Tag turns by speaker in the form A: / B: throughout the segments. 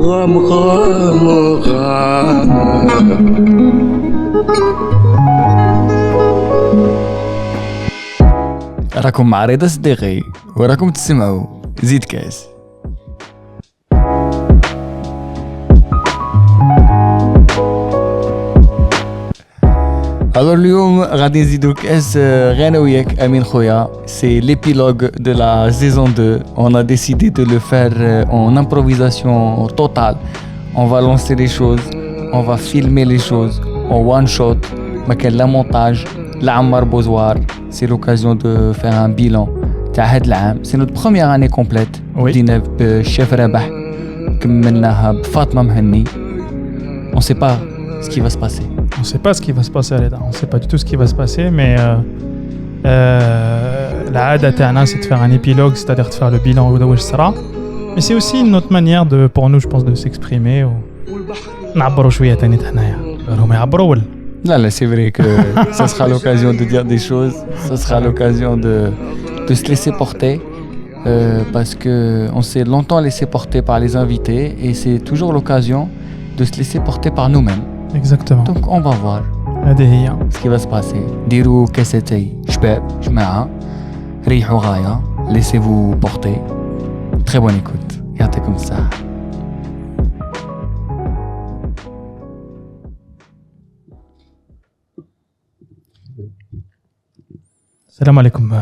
A: غام غام غام.
B: راكم مع رضا صديقي وراكم تسمعوا زيد كاس. Alors اليوم غادي نزيدو كاس غير انا وياك امين خويا. C'est l'épilogue de la saison 2. On a décidé de le faire en improvisation totale. On va lancer les choses, on va filmer les choses en one shot. ما كان لا مونتاج لا عمر بوزوار. C'est l'occasion de faire un bilan تاع هاد العام. C'est notre première année complète. بدينا بالشيف رابح كملناها بفاطمة مهني. On sait pas ce qui va se passer.
C: On ne sait pas ce qui va se passer, Reda. On ne sait pas du tout ce qui va se passer, mais la hada ta'ana, c'est de faire un épilogue, c'est-à-dire de faire le bilan de où sera. Mais c'est aussi une autre manière de, pour nous, je pense, de s'exprimer. نعبروا شوية تاني تحنايا. هم يعبروا ولا؟
B: Là, c'est vrai que ça sera l'occasion de dire des choses, ça sera l'occasion de se laisser porter, parce qu'on s'est longtemps laissé porter par les invités et c'est toujours l'occasion de se laisser porter par nous-mêmes.
C: Exactement.
B: Donc on va voir ce qui va se passer. Dirou كاساتي شباب جماعة ريحوا غاية. Laissez-vous porter. Très bonne écoute. يعطيكم الصحة.
C: السلام عليكم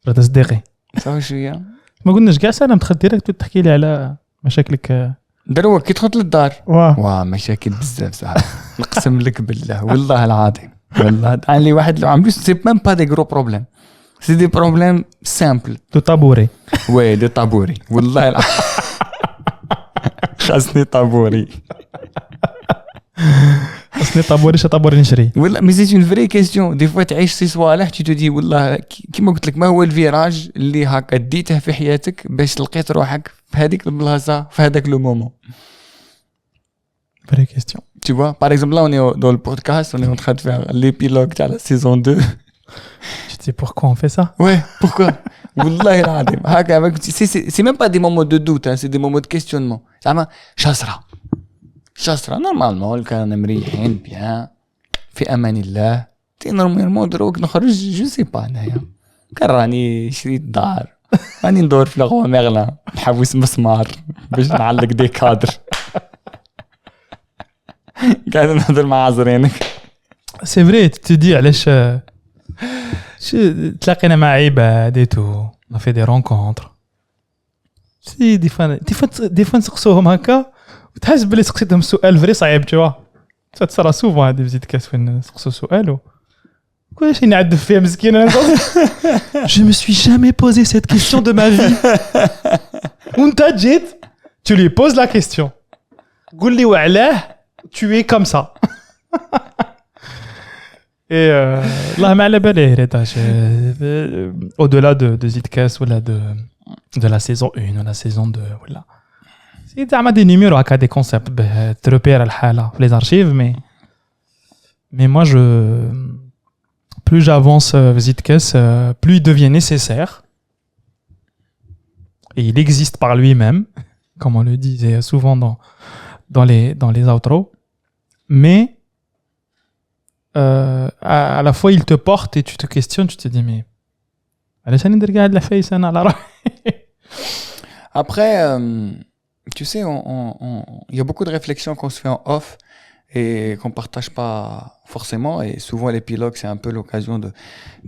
C: رضا صديقي.
B: صافي شوية
C: ما قلناش كاع سلام، دخلت ديريكت تحكي لي على مشاكلك.
B: دروك كي تدخل للدار
C: واه
B: مشاكل بزاف صاحبي. نقسم لك بالله والله العظيم والله اللي واحد لو عملوش سي ميم با دي غرو بروبليم، سي دي بروبليم سامبل
C: دو طابوري.
B: وي دي طابوري والله خاصني طابوري.
C: خاصني طابوري شا طابوري نشري.
B: والله مي سي اون فري كيستيون. دي فوا تعيش سي صوالح تي تدي والله كيما قلت لك ما هو الفيراج اللي هكا ديته في حياتك باش لقيت روحك في هذيك البلاصه في هذاك لو مومون.
C: فري كيستيون.
B: Tu vois, par exemple, là, on est dans le podcast, on est en train de faire l'épilogue de la saison 2.
C: Tu sais pourquoi on fait ça?
B: Ouais, pourquoi? Wallahi l'adem. C'est même pas des moments de doute, hein, c'est des moments de questionnement. زعما شاسرة normalement كان مريحين bien في أمان الله. تي نورمالمون دروك نخرج جو سي با أنايا كان راني شريت دار راني ندور في لغوا مغلا نحوس مسمار باش نعلق دي كادر. قاعد نهضر مع عزرينك.
C: سي فري تدي علاش تلاقينا مع عباد ايتو ما في دي رونكونتر سي دي فان نسقسوهم هكا وتحس بلي سقسيتهم سؤال فري صعيب تشوا تصرا سوفون هادي فيزيت كاس فين نسقسو سؤال كلشي نعدف فيها مسكين. انا جو مي سوي جامي بوزي سيت كيسيون دو ما في وانت جيت tu lui poses la question قول لي وعلاه tu es comme ça. Et là ما على بالي رضا au-delà de Zidkas ولا de la saison 1 ou la saison 2 ولا سي زعما دي نيميرو هكا دي كونسيبت باه تروبير الحاله في لي زارشيف. mais moi plus j'avance Zidkas plus il devient nécessaire et il existe par lui-même comme on le disait souvent dans les outros. Mais à la fois il te porte et tu te questionnes, tu te dis mais علاش انا ندير كاع هاد العفايس انا على راحي.
B: Après tu sais il y a beaucoup de réflexions qu'on se fait en off et qu'on partage pas forcément, et souvent l'épilogue c'est un peu l'occasion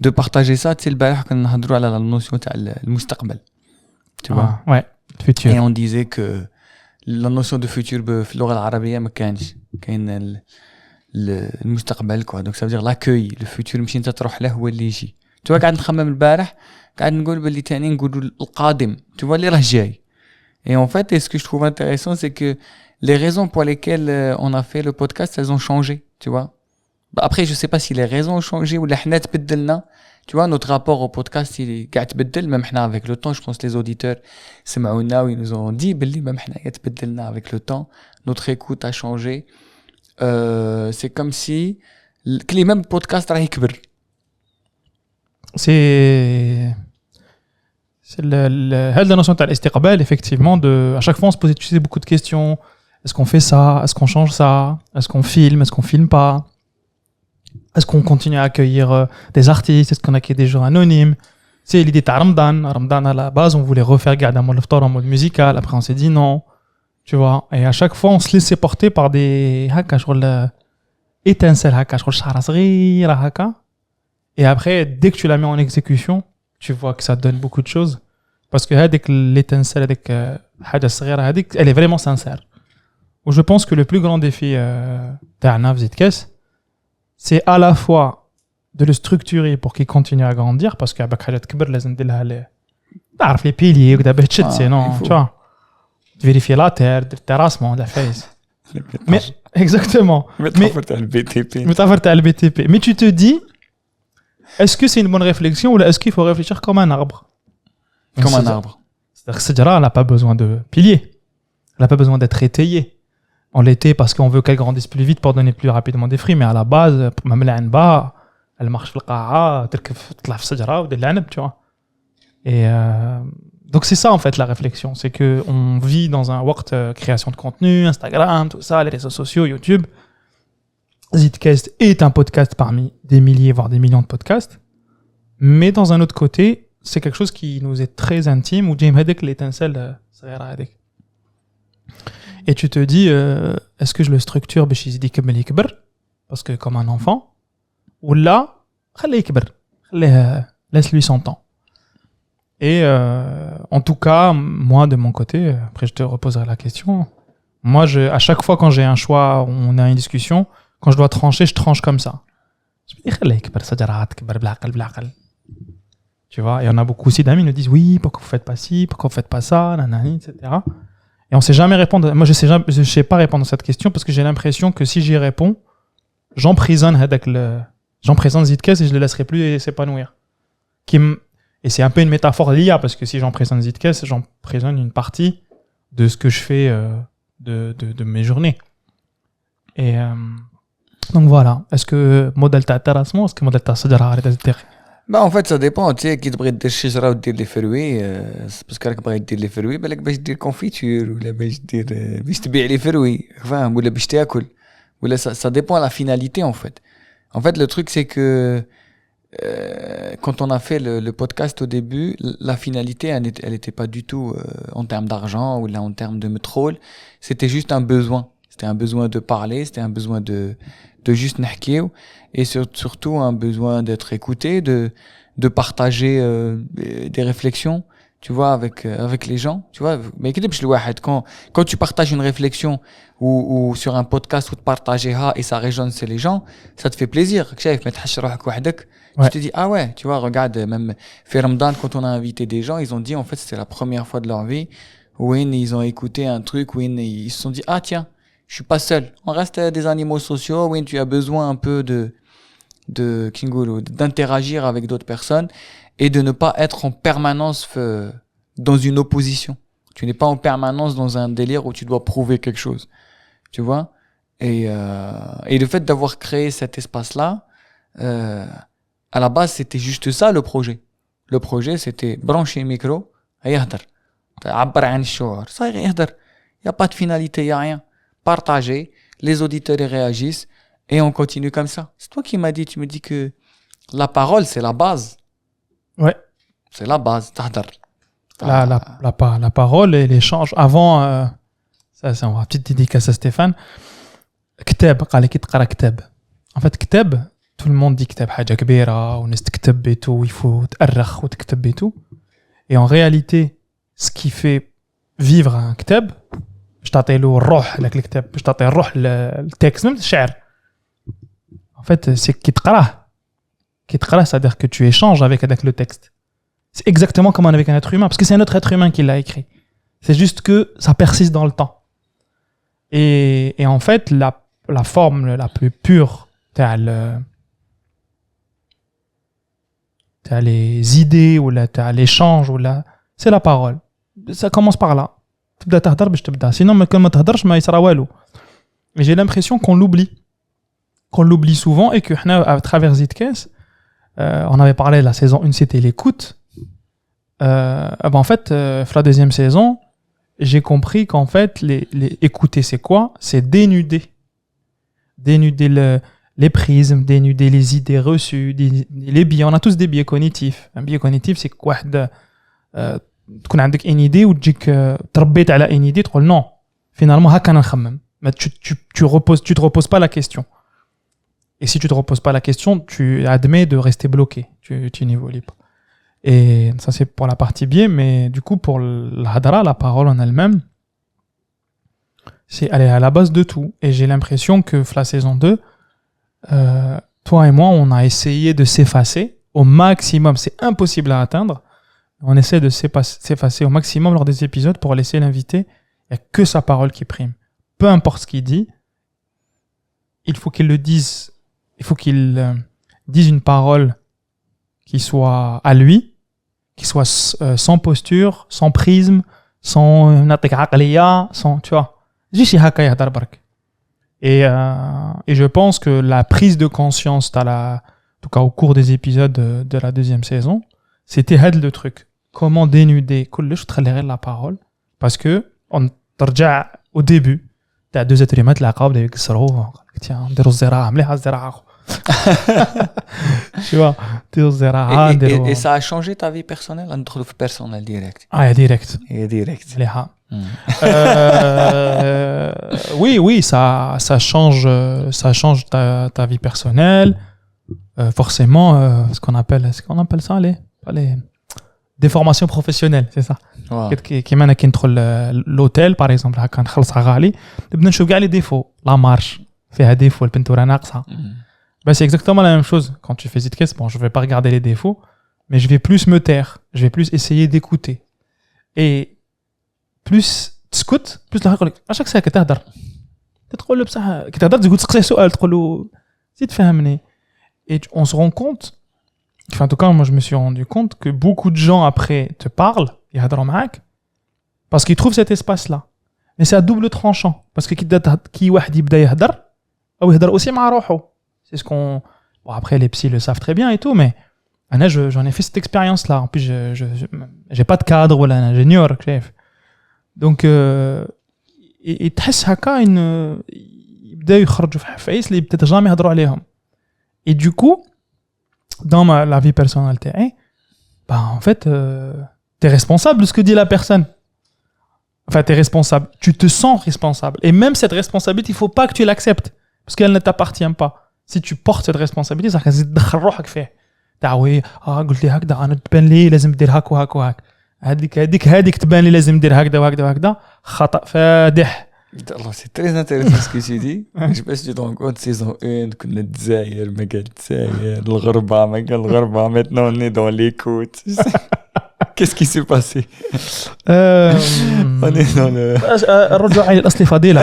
B: de partager ça. Tu sais البارح كنا نهضروا على la notion تاع المستقبل, tu vois.
C: Ouais, futur.
B: Et on disait que la notion de futur في اللغة العربية ما كانش كاين المستقبل quoi. Donc ça veut dire l'accueil, le futur ماشي انت تروح له هو اللي يجي. Tu vois قاعد نخمم البارح قاعد نقول باللي تاني نقولوا القادم, tu vois اللي راه جاي. Et en fait, ce que je trouve intéressant, c'est que les raisons pour lesquelles on a fait le podcast, elles ont changé, tu vois. Après, je sais pas si les raisons ont changé ou les حنا تبدلنا. Tu vois, notre rapport au podcast, il est قاعد تبدل. Même حنا avec le temps, je pense que les auditeurs سمعونا ils nous ont dit باللي même حنا يتبدلنا avec le temps. Notre écoute a changé. C'est comme si كلي même podcast راه يكبر.
C: C'est la notion de l'istiqbal, effectivement, à chaque fois on se posait, tu sais, beaucoup de questions. Est-ce qu'on fait ça? Est-ce qu'on change ça? Est-ce qu'on filme? Est-ce qu'on filme pas? Est-ce qu'on continue à accueillir des artistes? Est-ce qu'on accueille des gens anonymes? C'est l'idée de Ramadan. Ramadan, à la base, on voulait refaire Gada Molftor en mode musical. Après, on s'est dit non. Tu vois? Et à chaque fois, on se laissait porter par des étincelles, et après, dès que tu la mets en exécution, tu vois que ça donne beaucoup de choses. Parce que l'étincelle, elle est vraiment sincère. Je pense que le plus grand défi d'Arnav Zitkes, c'est à la fois de le structurer pour qu'il continue à grandir, parce qu'avec Hajat Kibr, les piliers, sinon, tu vois, vérifier la terre, le terrassement, la face. Mais, exactement. Mais tu te dis, est-ce que c'est une bonne réflexion ou est-ce qu'il faut réfléchir comme un arbre?
B: Comme un arbre.
C: C'est-à-dire que Sajara, elle n'a pas besoin de piliers. Elle n'a pas besoin d'être étayée. On l'était parce qu'on veut qu'elle grandisse plus vite pour donner plus rapidement des fruits, mais à la base, même la Nba, elle marche le qa'a, تطلع في الشجرة ودير العنب, tu vois. Et donc c'est ça en fait la réflexion, c'est que on vit dans un world création de contenu, Instagram, tout ça, les réseaux sociaux, YouTube. Zidcast est un podcast parmi des milliers voire des millions de podcasts, mais dans un autre côté, c'est quelque chose qui nous est très intime ou جاي هذيك l'étincelle صغيرة هذيك. Et tu te dis, est-ce que je le structure باش يزيد يكبر parce que comme un enfant, ou là, laisse-lui son temps. Et en tout cas, moi de mon côté, après je te reposerai la question, moi à chaque fois quand j'ai un choix, on a une discussion, quand je dois trancher, je tranche comme ça. Je me dis, tu vois, et on a beaucoup aussi d'amis qui nous disent, oui, pourquoi vous faites pas ci, pourquoi vous faites pas ça, nanani, etc. Et on sait jamais répondre. Moi, je sais pas répondre à cette question parce que j'ai l'impression que si j'y réponds, j'emprisonne Zidkes et je le laisserai plus s'épanouir. Et c'est un peu une métaphore liée parce que si j'emprisonne Zidkes, j'emprisonne une partie de ce que je fais de mes journées. Et donc voilà. Est-ce que modèle t'intéressement, est-ce que modèle t'intéresse?
B: Bah en fait ça dépend, tu sais, qui تبغي دير الشجرة ودير لي فروي باسكو راك باغي دير لي فروي بالك باش دير كونفيتور ولا باش تبيع لي فروي فاهم ولا باش تاكل ولا ça dépend la finalité en fait. En fait le truc c'est que quand on a fait le podcast au début, la finalité elle était pas du tout en termes d'argent ou là en termes de métro, c'était juste un besoin. C'était un besoin de parler, c'était un besoin de juste نحكيو et surtout un besoin d'être écouté, de partager des réflexions, tu vois, avec les gens, tu vois. Mais quand tu partages une réflexion ou sur un podcast ou de partager et ça résonne chez les gens, ça te fait plaisir. Tu te dis ah ouais, tu vois, regarde, même fait Ramadan, quand on a invité des gens, ils ont dit en fait c'était la première fois de leur vie où ils ont écouté un truc où ils se sont dit ah tiens, je suis pas seul. On reste des animaux sociaux. Oui, tu as besoin un peu d'interagir avec d'autres personnes et de ne pas être en permanence dans une opposition. Tu n'es pas en permanence dans un délire où tu dois prouver quelque chose. Tu vois? Et le fait d'avoir créé cet espace-là, à la base, c'était juste ça le projet. Le projet, c'était brancher le micro, يهدر. تعبر عن الشعور. Ça يهدر. Il n'y a pas de finalité, il n'y a rien. Partager, les auditeurs y réagissent et on continue comme ça. C'est toi qui m'as dit, tu me dis que la parole c'est la base.
C: Ouais.
B: C'est la base.
C: La parole et l'échange. Avant, ça c'est une petite dédicace à Stéphane. كتاب قال لك تقرا كتاب. En fait كتاب, tout le monde dit كتاب حاجة كبيرة وناس تكتب et tout, il faut تأرخ وتكتب et tout. Et en réalité, ce qui fait vivre un كتاب, باش تعطي له الروح لك الكتاب, باش تعطي الروح للتكست, même الشعر. En fait, c'est كي تقراه, c'est-à-dire que tu échanges avec le texte. C'est exactement comme avec un être humain, parce que c'est un autre être humain qui l'a écrit. C'est juste que ça persiste dans le temps. Et en fait, la forme la plus pure, t'as les idées, ou t'as l'échange, c'est la parole. Ça commence par là. تبدا تهضر باش تبدا, sinon ما تهضرش ما يصرا والو. Mais j'ai l'impression qu'on l'oublie souvent et que à travers Zidkes, on avait parlé de la saison 1, c'était l'écoute. En fait, la deuxième saison, j'ai compris qu'en fait, écouter, c'est quoi? C'est dénuder. Dénuder les prismes, dénuder les idées reçues, les biais. On a tous des biais cognitifs. Un biais cognitif, c'est quoi? تكون عندك une idée ou تربيت على une idée تقول non. Finalement, هكا نخمم. Mais tu te reposes pas la question. Et si tu te reposes pas la question, tu admets de rester bloqué. Tu n'évolues pas. Et ça, c'est pour la partie biais, mais du coup, pour l'hadra, la parole en elle-même, elle est à la base de tout. Et j'ai l'impression que la saison 2, toi et moi, on a essayé de s'effacer au maximum. C'est impossible à atteindre. On essaie de s'effacer au maximum lors des épisodes pour laisser l'invité. Il n'y a que sa parole qui prime. Peu importe ce qu'il dit, il faut qu'il le dise. Il faut qu'il dise une parole qui soit à lui, qui soit sans posture, sans prisme, sans natek aqliya, sans, tu vois. Juste haka yahdar bark. Et je pense que la prise de conscience en tout cas au cours des épisodes de la deuxième saison, c'était le truc. Comment dénuder كلش وتخلي غير la parole parce que on ترجع au début تاع deux êtres humains تلاقاو بداو يكسروا tiens نديروا الزراعه مليحه الزراعه tu vois نديروا الزراعه
B: Et ça a changé ta vie personnelle? ندخلوا في personnel direct.
C: direct مليحه oui ça change ta vie personnelle forcément ce qu'on appelle ça les déformation professionnelle, c'est ça. كيما انا كي ندخل لوتيل باغ اكزومبل هكا نخلصها غالي نبدا نشوف كاع لي ديفو لا مارش فيها ديفو البنتوره ناقصه bah c'est exactement la même chose quand tu fais Zitcast. Bon, je vais pas regarder les défauts mais je vais plus me taire, je vais plus essayer d'écouter et plus تسكت plus لا يقول لك اشاك ساكت تهدر تقول له بصح كي تهدر تقول تسقسيه سؤال تقول له زيد فهمني et on se rend compte. Enfin, en tout cas, moi, je me suis rendu compte que beaucoup de gens, après, te parlent, parce qu'ils trouvent cet espace-là. Mais c'est à double tranchant. Parce que qui واحد يبدا يهدر أو يهدر aussi مع روحه. C'est ce qu'on... Bon, après, les psys le savent très bien et tout, mais j'en ai fait cette expérience-là. En plus, j'ai pas de cadre ou un ingénieur, chef. Donc, تحس هكا يبداو يخرجوا في حفايس اللي peut-être jamais يهضروا عليهم. Et du coup, dans la vie personnelle, en fait, t'es responsable de ce que dit la personne. Enfin, t'es responsable. Tu te sens responsable. Et même cette responsabilité, il faut pas que tu l'acceptes. Parce qu'elle ne t'appartient pas. Si tu portes cette responsabilité, ça va تدخل روحك فيه. تعوي قلت لي هكذا انا تبان لي لازم ندير هاك وهاك وهاك. هذيك تبان لي لازم ندير هكذا وهكذا وهكذا. خطأ فادح.
B: C'est très intéressant ce que tu dis. Je sais pas si tu te rends compte, saison 1, كنا الجزائر ما قال الجزائر الغربة ما قال الغربة maintenant on est dans l'écoute. Qu'est-ce qui s'est passé? On est dans le...
C: الرجوع إلى الأصل فضيلة.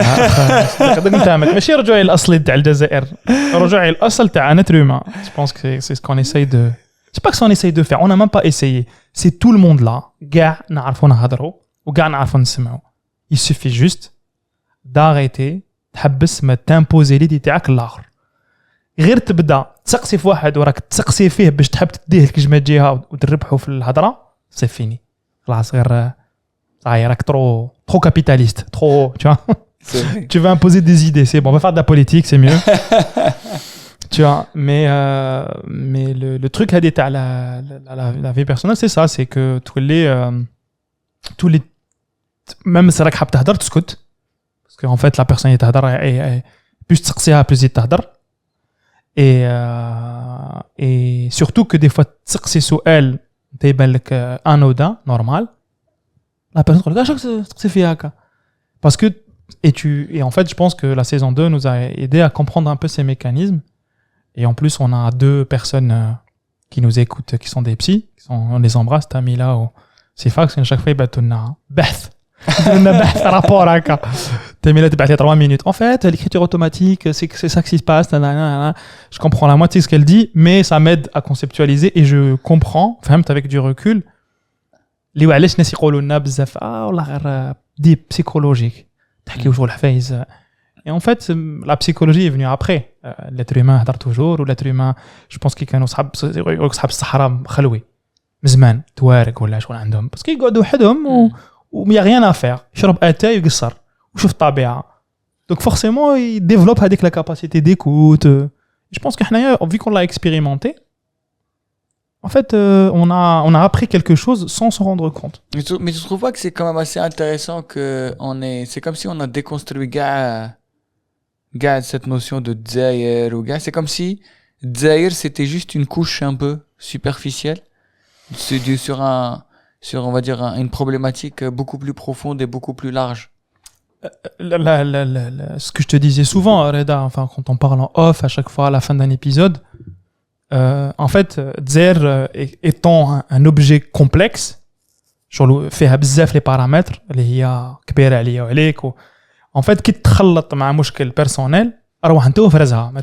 C: ماشي الرجوع إلى الأصل تاع الجزائر. الرجوع إلى الأصل تاع un être humain. Je pense que c'est ce qu'on essaye de... C'est pas que on essaye de faire. On n'a même pas essayé. C'est tout le monde là. كاع نعرفوا نهضروا وكاع نعرفوا نسمعوا. Il suffit juste d'arrêter تحبس ما تامبوزي ليدي تاعك الاخر غير تبدا تسقسي في واحد وراك تسقسي فيه باش تحب تديه الكجمه جهه وتربحوا في الهضره سي فيني خلاص غير راك ترو كابيتاليست ترو tu vois tu vas imposer des idées c'est bon on va faire de la politique c'est mieux tu vois mais le truc là تاع la vie personnelle c'est ça c'est que tous les même si راك حاب تهضر تسكت parce qu'en fait la personne est تهضر plus تسقسيها plus تهضر et surtout que des fois تسقسي سؤال تيبان لك anodin normal la personne تقول لك اش تسقسي فيها هكا parce que et en fait je pense que la saison 2 nous a aidé à comprendre un peu ces mécanismes et en plus on a deux personnes qui nous écoutent qui sont des psys on les embrasse Tamila ou Sifax et chaque fois يبعثوا لنا بحث بحث rapport هكا Tamila تبعث لي 3 minutes en fait l'écriture automatique c'est ça qui se passe je comprends la moitié de ce qu'elle dit mais ça m'aide à conceptualiser et je comprends فهمت avec du recul اللي وعلاش الناس يقولوا لنا بزاف والله غير دي بسيكولوجيك تحكيو شغل حفايز et en fait la psychologie est venue après l'être humain هضر toujours ou l'être humain je pense qu'il كانوا صحاب الصحراء خلوي مزمان توارق ولا شغل عندهم بس كي يقعدوا وحدهم ومي غيان افير يشرب اتاي ويقصر ويشوف الطبيعه دونك فورسيمون يديفلوب هذيك لا كاباسيتي ديكوت جو بونس كحنايا في كون لا اكسبيريمونتي en fait on a appris quelque chose sans s'en rendre compte.
B: Mais tu trouves pas que c'est quand même assez intéressant que c'est comme si on a déconstruit cette notion de Dzaïr ou c'est comme si Dzaïr c'était juste une couche un peu superficielle sur on va dire une problématique beaucoup plus profonde et beaucoup plus large.
C: Ce que je te disais souvent Reda, enfin quand on parle en off à chaque fois à la fin d'un épisode, en fait Dzaïr étant un objet complexe شغل فيها بزاف لي بارامتر اللي هي كبيره عليا وعليك en fait كي تخلط مع مشكل بيرسونيل اروح انت وفرزها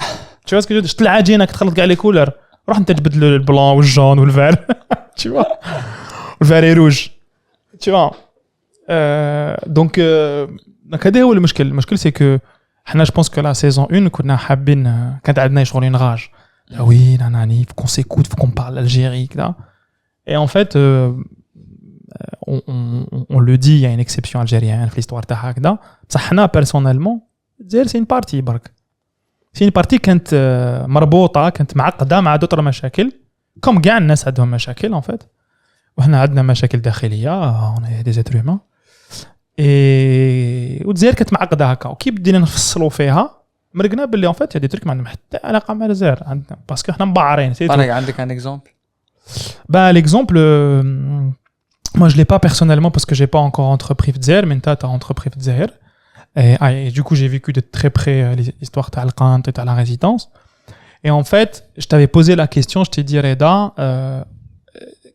C: tu vois ce que je veux dire شت العجينه كتخلط كاع لي كولور روح انت تبدل البلان والجون والفير tu vois والفير روج tu vois donc هذا هو المشكل سي كو حنا جو بونس كو لا سيزون 1 كنا حابين كانت عندنا شغل نغاج oui nanani faut qu'on s'écoute faut qu'on parle l'Algérie là et en fait on le dit il y a une exception algérienne في l'histoire تاعها هكذا بصح حنا personnellement الجزائر c'est une partie برك c'est une partie كانت مربوطه كانت معقده مع دوطر مشاكل كم كاع الناس عندهم مشاكل en fait وحنا عندنا مشاكل داخليه on est des êtres humains et والجزائر كانت معقده هكا وكي بدينا نفصلوا فيها مرقنا باللي en fait il y a des trucs ما عندهم حتى علاقه مع الجزائر عندنا باسكو حنا مبعرين
B: عندك un exemple
C: bah l'exemple moi je l'ai pas personnellement parce que j'ai pas encore entrepris في الجزائر mais t'as entrepris في الجزائر et du coup j'ai vécu de très près l'histoire تاع القنط تاع la résidence et en fait je t'avais posé la question je t'ai dit Reda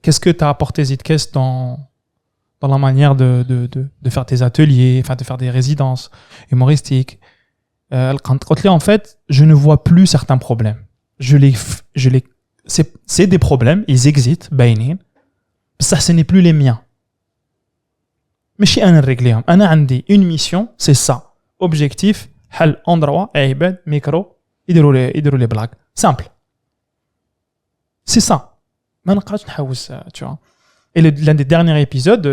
C: qu'est-ce que t'as apporté Zidkes dans la manière de faire tes ateliers enfin de faire des résidences humoristiques قلت لي en fait je ne vois plus certains problèmes je les c'est des problèmes ils existent باينين بصح ce n'est plus les miens ماشي انا نريغليهم انا عندي une mission c'est ça objectif حل endroit عباد ميكرو يديروا لي بلاك simple c'est ça ما نقعدش نحوس tu vois et l'un des derniers épisodes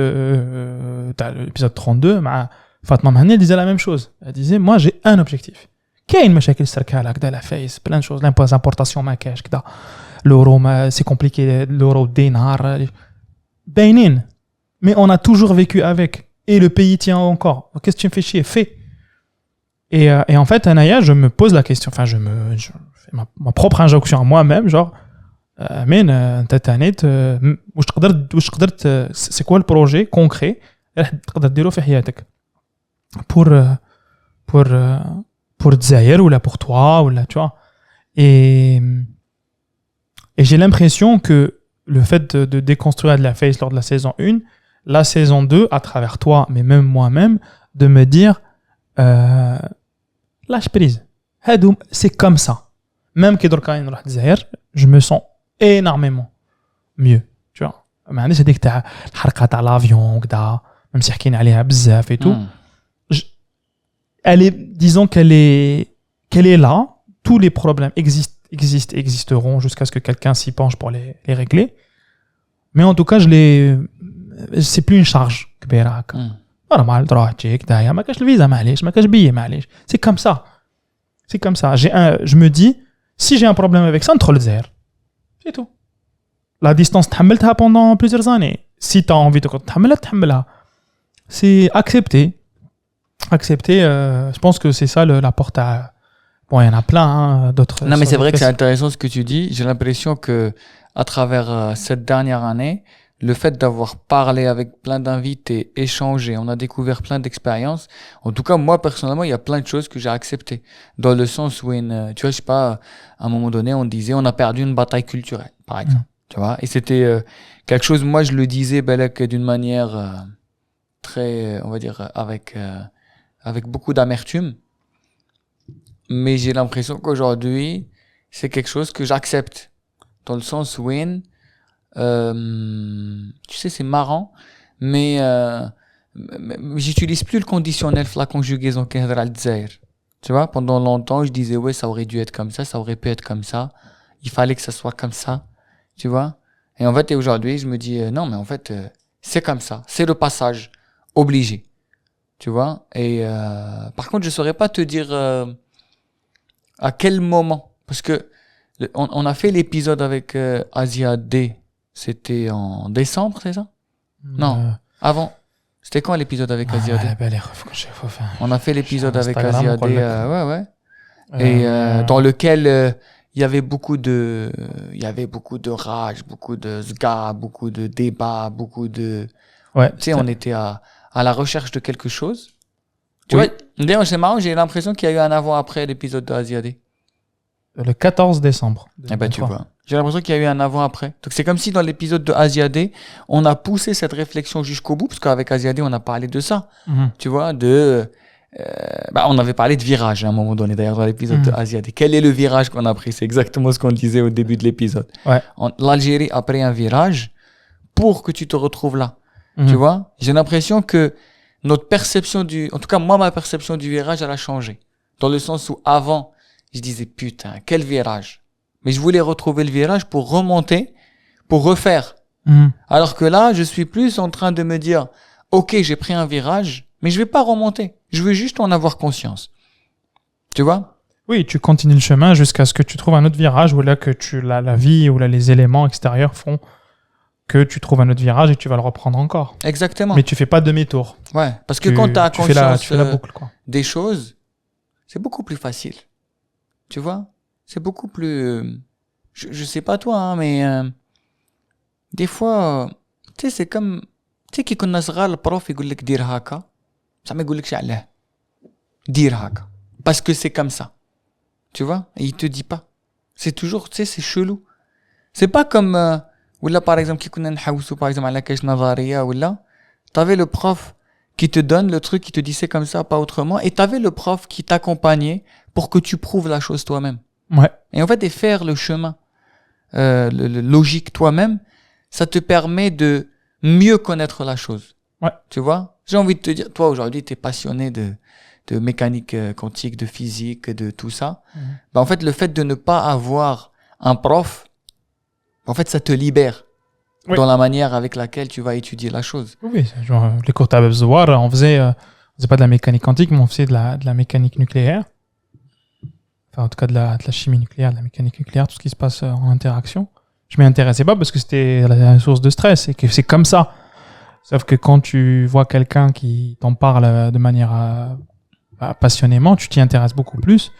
C: l'épisode 32 مع فاطمه مهني disait la même chose elle disait moi j'ai un objectif كاين مشاكل سركاله هكذا لا فايس plein de choses l'importation ما كاش كذا l'euro c'est compliqué l'euro dinar باينين mais on a toujours vécu avec et le pays tient encore qu'est-ce que tu me fais chier fais et en fait Anaya je me pose la question enfin je fais ma propre injonction à moi-même genre mais انت تانيت واش قدرت c'est quoi le projet concret راح تقدر ديرو في حياتك pour Dzaïr ou là pour toi ou là tu vois et j'ai l'impression que le fait de déconstruire de la face lors de la saison 1 la saison 2 à travers toi mais même moi-même de me dire lâche prise c'est comme ça même que دركا نروح Dzaïr je me sens énormément mieux tu vois ما عنديش هذيك تاع الحرقه تاع لافيون كذا même si حكينا عليها بزاف et tout elle est disons qu'elle est là tous les problèmes existeront jusqu'à ce que quelqu'un s'y penche pour les régler mais en tout cas c'est plus une charge كبيره هكا normal تروح تجيك دايا ما كاش الفيزا معليش ما كاش بيي معليش c'est comme ça je me dis si j'ai un problème avec ça ندخل للجزائر c'est tout la distance تحملتها pendant plusieurs années si tu as envie de تحملها c'est accepter je pense que c'est ça la porte à bon il y en a plein d'autres
B: non mais c'est vrai que c'est intéressant ce que tu dis j'ai l'impression que à travers cette dernière année le fait d'avoir parlé avec plein d'invités échangé on a découvert plein d'expériences en tout cas moi personnellement il y a plein de choses que j'ai acceptées dans le sens où tu vois je sais pas à un moment donné on disait on a perdu une bataille culturelle par exemple tu vois et c'était quelque chose moi je le disais d'une manière très on va dire avec beaucoup d'amertume mais j'ai l'impression qu'aujourd'hui c'est quelque chose que j'accepte dans le sens où tu sais c'est marrant mais j'utilise plus le conditionnel la conjugaison كنهضر على الجزائر tu vois pendant longtemps je disais ouais ça aurait dû être comme ça aurait pu être comme ça il fallait que ça soit comme ça tu vois Et en fait, et aujourd'hui, je me dis, non, mais en fait, c'est comme ça. C'est le passage obligé. Tu vois? Et par contre, je saurais pas te dire à quel moment. Parce que on a fait l'épisode avec Asia D. C'était en décembre, c'est ça? Non, avant. C'était quand l'épisode avec Asia D? On a fait l'épisode avec Asia D. Ouais. Et dans lequel il y avait beaucoup de rage, beaucoup de zga, beaucoup de débats, beaucoup de...
C: Ouais.
B: Tu sais, on était à la recherche de quelque chose. Tu vois, d'ailleurs, c'est marrant, j'ai l'impression qu'il y a eu un avant-après l'épisode de Asia D.
C: Le 14 décembre.
B: Eh ben, tu vois. J'ai l'impression qu'il y a eu un avant-après. Donc, c'est comme si dans l'épisode de Asia D, on a poussé cette réflexion jusqu'au bout, parce qu'avec Asia D, on a parlé de ça. Tu vois, on avait parlé de virage à un moment donné, d'ailleurs, dans l'épisode de Asia D. Quel est le virage qu'on a pris? C'est exactement ce qu'on disait au début de l'épisode.
C: Ouais.
B: L'Algérie a pris un virage pour que tu te retrouves là. Tu vois? J'ai l'impression que notre perception en tout cas, moi, ma perception du virage, elle a changé. Dans le sens où avant, je disais, putain, quel virage. Mais je voulais retrouver le virage pour remonter, pour refaire. Alors que là, je suis plus en train de me dire, ok, j'ai pris un virage, mais je vais pas remonter. Je veux juste en avoir conscience. Tu vois?
C: Oui, tu continues le chemin jusqu'à ce que tu trouves un autre virage où là que la vie ou là les éléments extérieurs font que tu trouves un autre virage et tu vas le reprendre encore.
B: Exactement.
C: Mais tu fais pas demi-tour.
B: Ouais, parce que quand tu as conscience
C: tu fais la boucle, quoi.
B: des choses, c'est beaucoup plus facile. Tu vois? C'est beaucoup plus... je sais pas toi, hein, mais des fois, tu sais, c'est comme... Tu sais, كي كنا صغار البروف يقول لك دير هكا ça ما يقول لكش علاه دير هكا parce que c'est comme ça. Tu vois? Et il te dit pas. C'est toujours, tu sais, c'est chelou. C'est pas comme... ولا par exemple كي كنا نحوسوا par exemple على كاش نظريه ولا t'avais le prof qui te donne le truc, qui te dit c'est comme ça, pas autrement, et t'avais le prof qui t'accompagnait pour que tu prouves la chose toi-même.
C: Ouais.
B: Et en fait, et faire le chemin le logique toi-même, ça te permet de mieux connaître la chose.
C: Ouais.
B: Tu vois? J'ai envie de te dire, toi aujourd'hui, t'es passionné de mécanique quantique, de physique, de tout ça. Bah, en fait, le fait de ne pas avoir un prof, en fait, ça te libère. Oui. Dans la manière avec laquelle tu vas étudier la chose.
C: Oui, genre les cours Tabeb Zouar, on faisait pas de la mécanique quantique, mais on faisait de la mécanique nucléaire. Enfin, en tout cas de la chimie nucléaire, de la mécanique nucléaire, tout ce qui se passe en interaction. Je m'y intéressais pas parce que c'était la source de stress et que c'est comme ça. Sauf que quand tu vois quelqu'un qui t'en parle de manière passionnément, tu t'y intéresses beaucoup plus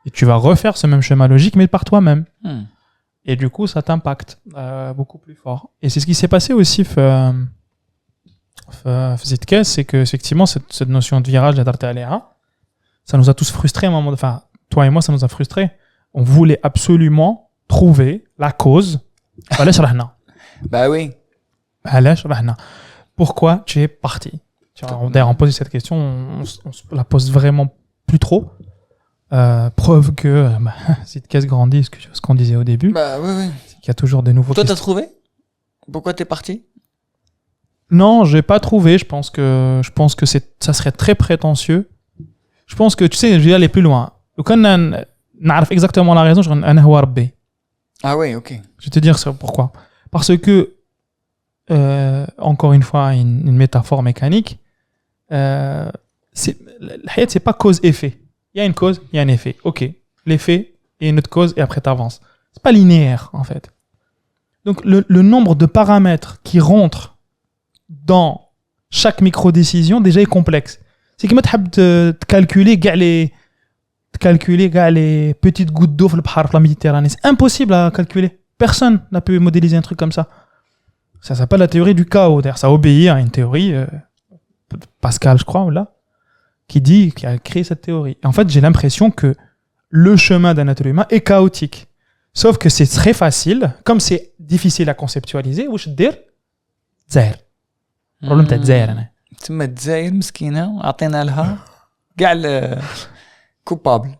C: et tu vas refaire ce même schéma logique, mais par toi-même. Et du coup, ça t'impacte beaucoup plus fort. Et c'est ce qui s'est passé aussi Zitke, c'est que effectivement cette notion de virage, ça nous a tous frustrés à un moment. Enfin, toi et moi, ça nous a frustrés. On voulait absolument trouver la cause.
B: Bah oui.
C: Pourquoi tu es parti? D'ailleurs, on pose cette question, on se la pose vraiment plus trop. Preuve que Zitke grandit, ce qu'on disait au début.
B: Bah oui.
C: C'est qu'il y a toujours des nouveaux...
B: Toi, t'as trouvé? Pourquoi t'es parti?
C: Non, j'ai pas trouvé. Je pense que ça serait très prétentieux. Je pense que, tu sais, je vais aller plus loin. Quand on a exactement la raison, je vais
B: Ah oui, ok.
C: Je vais te dire ça pourquoi. Parce que, encore une fois, une métaphore mécanique, la hayat, c'est pas cause-effet. Il y a une cause, il y a un effet. Ok, l'effet et une autre cause et après t'avances. C'est pas linéaire en fait. Donc le nombre de paramètres qui rentrent dans chaque micro-décision déjà est complexe. C'est que tu peux calculer les petites gouttes d'eau dans la Méditerranée. C'est impossible à calculer. Personne n'a pu modéliser un truc comme ça. Ça s'appelle la théorie du chaos. D'ailleurs, ça obéit à une théorie, Pascal, je crois, là, qui a créé cette théorie. Et en fait, j'ai l'impression que le chemin d'un être humain est chaotique. Sauf que c'est très facile, comme c'est difficile à conceptualiser, واش دير تزاير. البروبليم تاع تزاير انا.
B: تما تزاير مسكينه عطينا لها كاع coupable.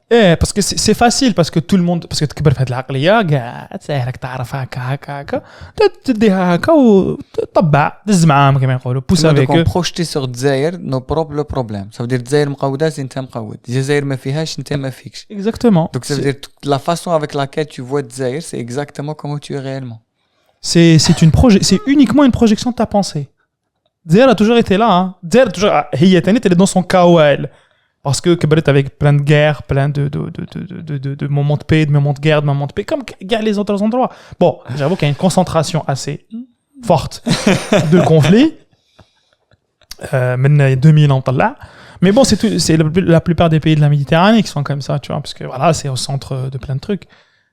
C: Parce que c'est facile, parce que tout le monde, parce que تكبر في هذه العقليه كاع تزايرك تعرف هكا تديها هكا وتطبع دز معاهم كما يقولوا بوس افيك
B: eux. Projeter sur تزاير nos propres problèmes. Ça veut dire تزاير مقوده انت مقود. جزائر ما فيهاش انت ما فيكش.
C: Exactement.
B: Donc ça veut dire la façon avec laquelle tu vois تزاير, c'est exactement comment tu es réellement.
C: c'est uniquement une projection de ta pensée. Zer a toujours été là. Hein. Zer toujours, elle est dans son chaos à elle. Parce que Kebret avec plein de guerres, plein de moments de paix, de moments de guerre, de moments de paix, comme les autres endroits. Bon, j'avoue qu'il y a une concentration assez forte de conflits. Maintenant, 2000 ans là. Mais bon, c'est la plupart des pays de la Méditerranée qui sont comme ça, tu vois, parce que voilà, c'est au centre de plein de trucs.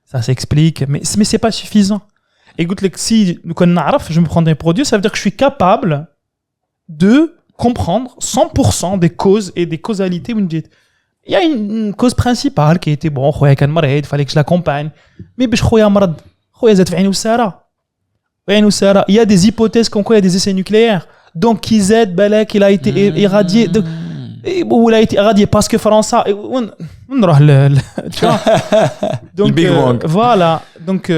C: Ça s'explique, mais c'est pas suffisant. Écoute, si je me prends des produits, ça veut dire que je suis capable de comprendre 100% des causes et des causalités. Il y a une cause principale qui était bon, il fallait que je l'accompagne. Mais il y a des hypothèses comme quoi il y a des essais nucléaires. Donc, KZ, Balak, il a été irradié. Ou il a été irradié parce que France. Tu vois. Donc, voilà. Donc,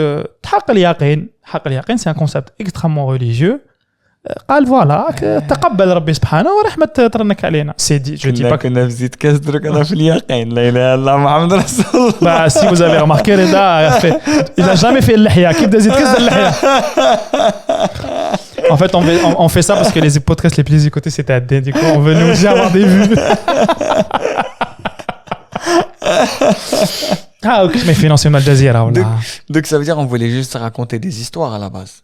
C: حق اليقين, c'est un concept extrêmement religieux. قال فوالا تقبل ربي سبحانه ورحمة ترنك علينا. C'est dit, je dis pas que
B: كنا في زيت كاس درك انا في اليقين لا اله الا الله محمد رسول الله.
C: Bah, si vous avez remarqué, Reda il a jamais fait le lihya. Qui dit zit كاس lihya. En fait, on fait ça parce que les podcasts les plus écoutés c'était à D. Du coup, on veut nous aussi avoir des vues. Ah, ok, je m'ai financé Al Jazeera.
B: Donc ça veut dire on voulait juste raconter des histoires à la base.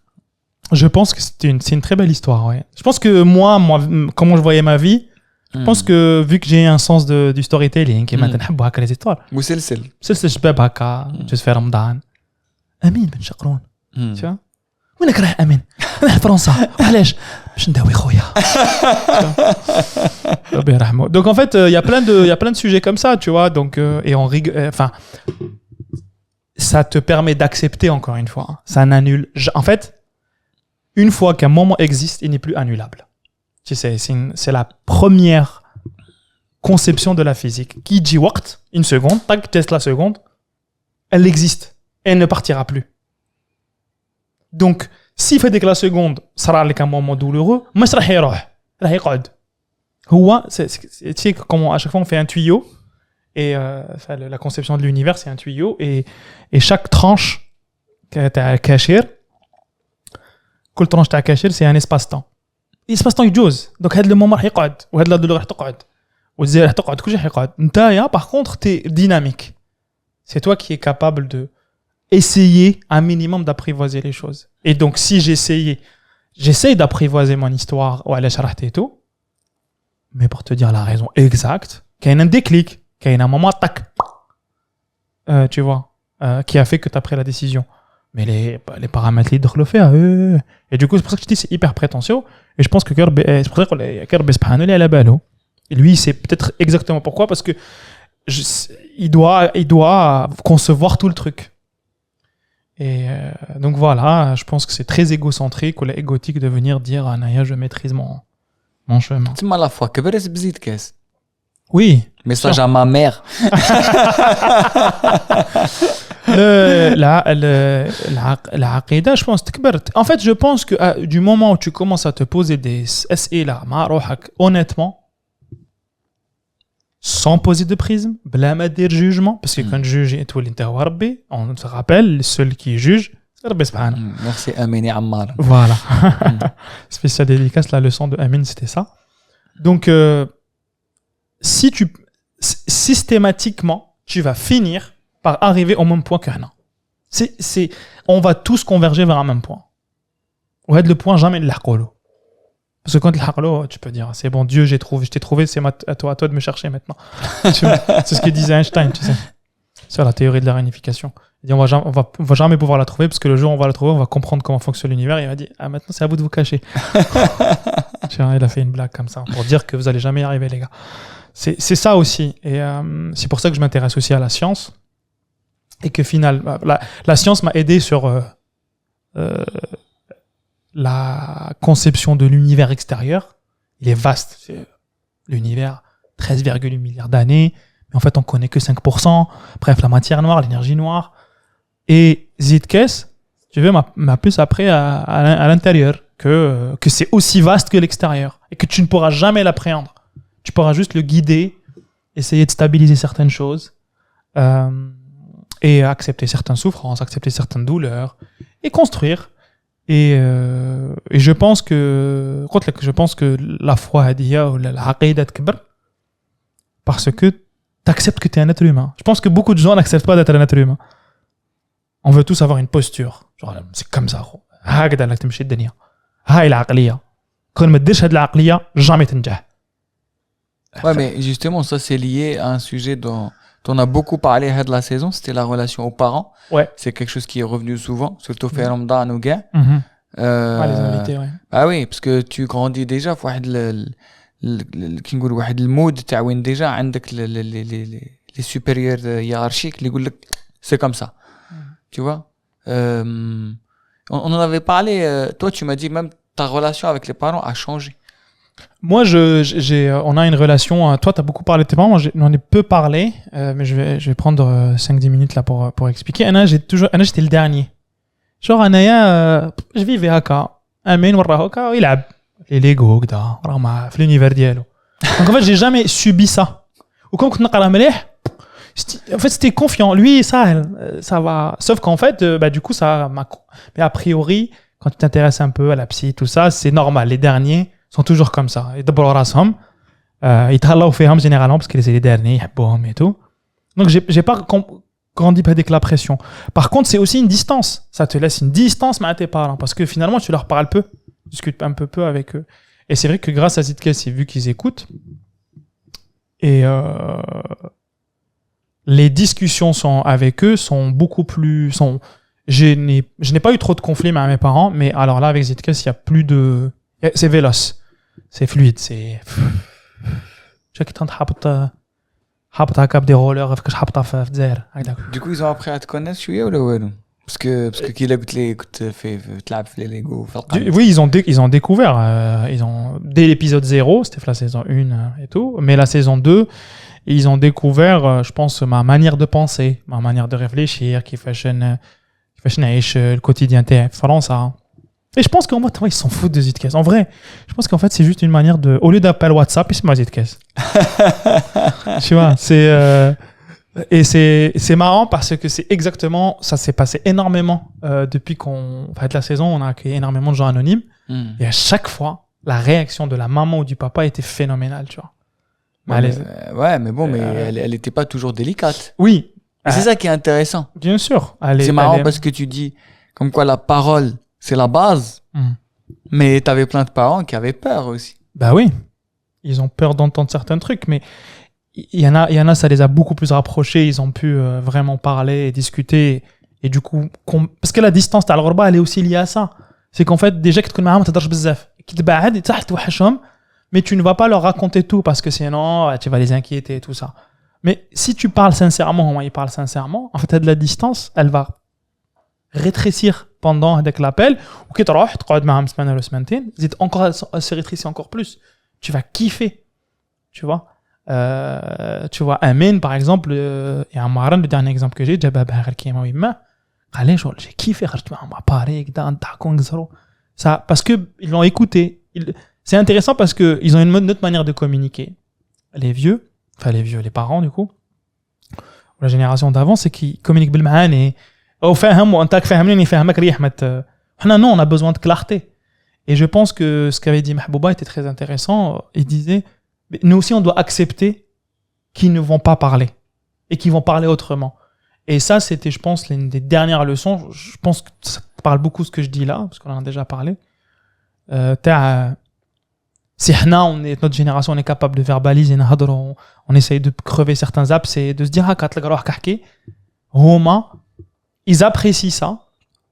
C: Je pense que c'est une très belle histoire, ouais. Je pense que moi, comment je voyais ma vie, je pense que vu que j'ai un sens du storytelling, et maintenant j'aime beaucoup les histoires.
B: مسلسل.
C: مسلسل شباب هكا جوز في رمضان. أمين بن شقرون. Tu vois? وينك رايح أمين؟ رايح فرنسا. وعلاش؟ باش نداوي خويا. ربي يرحمه. Donc en fait, il y a plein de sujets comme ça, tu vois. Donc et on rigole. Enfin, ça te permet d'accepter encore une fois. Ça n'annule. En fait. Une fois qu'un moment existe, il n'est plus annulable. Tu sais, c'est la première conception de la physique. Qui dit waqt, une seconde, tac, teste la seconde, elle existe. Elle ne partira plus. Donc, s'il fait que la seconde sera avec un moment douloureux, mais ça va يقعد. Tu sais comment à chaque fois on fait un tuyau et la conception de l'univers c'est un tuyau et chaque tranche كاشير كل ترونش تاع كاشير سي ان اسباس طون الاسباس طون يجوز دونك هذا المومون راح يقعد وهذا لا دولار راح تقعد والزير راح تقعد كلشي راح يقعد نتايا باغ كونطخ تي ديناميك c'est toi qui est capable de essayer un minimum d'apprivoiser les choses et donc si j'essaye d'apprivoiser mon histoire ou علاش رحت et tout mais pour te dire la raison exacte كاين un déclic كاين un moment tac tu vois qui a fait que tu as pris la décision. Mais les paramètres ils doivent le faire. Et du coup, c'est pour ça que je dis c'est hyper prétentieux. Et je pense que c'est pour ça que Kerb Subhanahu il est à la balle. Et lui, c'est peut-être exactement pourquoi. Parce que il doit concevoir tout le truc. Et donc voilà, je pense que c'est très égocentrique ou égotique de venir dire ah Naya, je maîtrise mon chemin.
B: Tu m'as la fois que verres bzit kes.
C: Oui.
B: Message à ma mère.
C: La aqida, je pense, en fait, je pense que du moment où tu commences à te poser des SE honnêtement, sans poser de prisme, blâme des jugements, parce que quand le juge est tout l'interwarbi, on se rappelle, le seul qui juge, c'est Rabbi Subhanahu.
B: Merci Amini Ammar.
C: Voilà. Spécial dédicace, la leçon de Amin, c'était ça. Donc, si systématiquement, tu vas finir par arriver au même point qu'un an. On va tous converger vers un même point. Ou le point jamais le haqolo. Parce que quand le haqolo, tu peux dire c'est bon Dieu, je t'ai trouvé, c'est à toi de me chercher maintenant. C'est ce que disait Einstein, tu sais. Sur la théorie de la réunification. Il dit on va jamais pouvoir la trouver parce que le jour où on va la trouver, on va comprendre comment fonctionne l'univers et il va dire ah maintenant c'est à vous de vous cacher. Il a fait une blague comme ça pour dire que vous allez jamais y arriver les gars. C'est ça aussi et c'est pour ça que je m'intéresse aussi à la science. Et que finalement, la science m'a aidé sur la conception de l'univers extérieur. Il est vaste. C'est l'univers, 13,8 milliards d'années. Mais en fait, on connaît que 5%. Bref, la matière noire, l'énergie noire. Et Zitkes, tu veux, m'a plus appris à l'intérieur que c'est aussi vaste que l'extérieur. Et que tu ne pourras jamais l'appréhender. Tu pourras juste le guider, essayer de stabiliser certaines choses. Et accepter certaines souffrances, accepter certaines douleurs, et construire. Et je pense que la foi هذه ou العقيدة تكبر parce que t'acceptes que t'es un être humain. Je pense que beaucoup de gens n'acceptent pas d'être un être humain. On veut tous avoir une posture. Genre, c'est comme ça. هكذا لك تمشي الدنيا. هاي العقلية. كون ما تديرش هاد العقلية jamais تنجح.
B: Ouais, mais justement, ça c'est lié à un sujet dont on a beaucoup parlé de la saison, c'était la relation aux parents.
C: Ouais.
B: C'est quelque chose qui est revenu souvent, surtout في رمضان وكاع.
C: Les invités, ouais.
B: Ah oui, parce que tu grandis déjà في واحد كي نقول واحد المود تاع وين déjà عندك les supérieurs hiérarchiques اللي يقول لك c'est comme ça. Tu vois? On en avait parlé, toi tu m'as dit même ta relation avec les parents a changé.
C: Moi, on a une relation. Toi, tu as beaucoup parlé de tes parents. Moi, j'en ai peu parlé, mais je vais prendre 5-10 minutes là pour expliquer. Anna, j'étais le dernier. Genre, Anaya, je vivais à Ka. Amen, Warrahoka, il a les Lego, vraiment, l'univers dialo. Donc, en fait, j'ai jamais subi ça. Ou quand on a en fait, c'était confiant. Lui, ça va. Sauf qu'en fait, du coup, ça m'a. Mais a priori, quand tu t'intéresses un peu à la psy, tout ça, c'est normal. Les derniers sont toujours comme ça. Ils d'abord rassemblent. Ils travaillent au fait généralement parce que c'est les derniers, ils et tout. Donc j'ai pas grandi avec la pression. Par contre, c'est aussi une distance. Ça te laisse une distance à tes parents parce que finalement tu leur parles peu, tu discutes un peu avec eux. Et c'est vrai que grâce à Zidkes, c'est vu qu'ils écoutent et les discussions avec eux sont beaucoup plus je n'ai pas eu trop de conflits avec mes parents, mais alors là avec Zidkes, il y a plus de c'est véloce. C'est fluide, c'est tu vois حابط هكا بدي رولر فكاش حابطها في الجزائر هكذاك.
B: Du coup, ils ont appris à te connaître شوية ولا والو؟ Parce que كي قلت لي كنت تلعب في les Lego.
C: Oui, ils ont découvert dès l'épisode 0, c'était la saison 1 et tout, mais la saison 2, ils ont découvert je pense ma manière de penser, ma manière de réfléchir, كيفاش نعيش الquotidien تاعي في فرنسا. Et je pense qu'en fait, ils s'en foutent de Zidkes. En vrai, je pense qu'en fait, c'est juste une manière de... Au lieu d'appeler WhatsApp, ils se mettent Zidkes. Tu vois, et c'est marrant parce que c'est exactement... Ça s'est passé énormément depuis qu'on... Enfin, de la saison, on a accueilli énormément de gens anonymes. Et à chaque fois, la réaction de la maman ou du papa était phénoménale, tu vois.
B: Ouais, mais bon, mais elle était pas toujours délicate.
C: Oui.
B: Et c'est ça qui est intéressant.
C: Bien sûr.
B: C'est marrant parce que tu dis comme quoi la parole... C'est la base. Mais t'avais plein de parents qui avaient peur aussi.
C: Bah oui. Ils ont peur d'entendre certains trucs, mais il y en a, ça les a beaucoup plus rapprochés. Ils ont pu vraiment parler et discuter. Et du coup, parce que la distance, t'as le elle est aussi liée à ça. C'est qu'en fait, déjà, que tu mais tu ne vas pas leur raconter tout parce que sinon, tu vas les inquiéter et tout ça. Mais si tu parles sincèrement, ils parlent sincèrement, en fait, à de la distance, elle va rétrécir pendant avec l'appel ou que tu vas تقعد معهم semaine ou semaine زيد encore se rétrécir encore plus, tu vas kiffer, tu vois. Amin par exemple, il y a un marin, le dernier exemple que j'ai جابها بها غير كيما ويما قال لي شغل j'ai kiffé خرجت معهم à Paris كدا نضحكوا نهزروا ça parce que ils l'ont écouté. C'est intéressant parce que ils ont une autre manière de communiquer. Les parents du coup, la génération d'avant, c'est qu'ils communiquent بالمعاني او فاهم وانت فاهمني فاهمك ريح ما احنا non, on a besoin de clarté. Et je pense que ce qu'avait dit Mahbouba était très intéressant. Il disait nous aussi on doit accepter qu'ils ne vont pas parler et qu'ils vont parler autrement. Et ça c'était je pense l'une des dernières leçons. Je pense que ça parle beaucoup ce que je dis là parce qu'on en a déjà parlé. Si notre génération on est capable de verbaliser on essaye de crever certains apps et de se dire ils apprécient ça,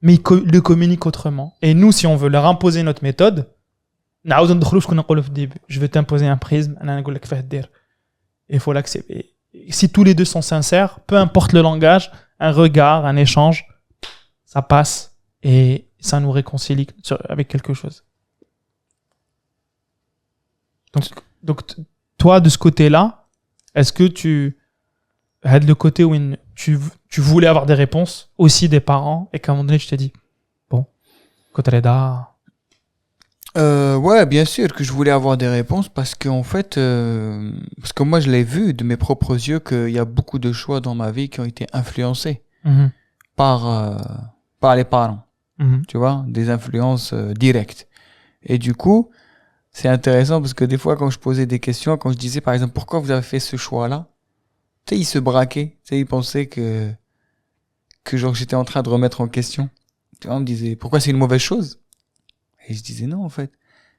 C: mais ils le communiquent autrement. Et nous, si on veut leur imposer notre méthode, je vais t'imposer un prisme, il faut l'accepter. Si tous les deux sont sincères, peu importe le langage, un regard, un échange, ça passe et ça nous réconcilie avec quelque chose. Donc toi, de ce côté-là, est-ce que tu as le côté où tu voulais avoir des réponses aussi des parents et qu'à un moment donné, je t'ai dit, bon, Kotreda.
B: Ouais, bien sûr que je voulais avoir des réponses parce qu'en fait, parce que moi je l'ai vu de mes propres yeux qu'il y a beaucoup de choix dans ma vie qui ont été influencés par les parents. tu vois, des influences directes. Et du coup, c'est intéressant parce que des fois, quand je posais des questions, quand je disais par exemple, pourquoi vous avez fait ce choix-là, tu sais, il se braquait, tu sais, il pensait que genre j'étais en train de remettre en question. Tu vois, on me disait, pourquoi c'est une mauvaise chose? Et je disais non, en fait.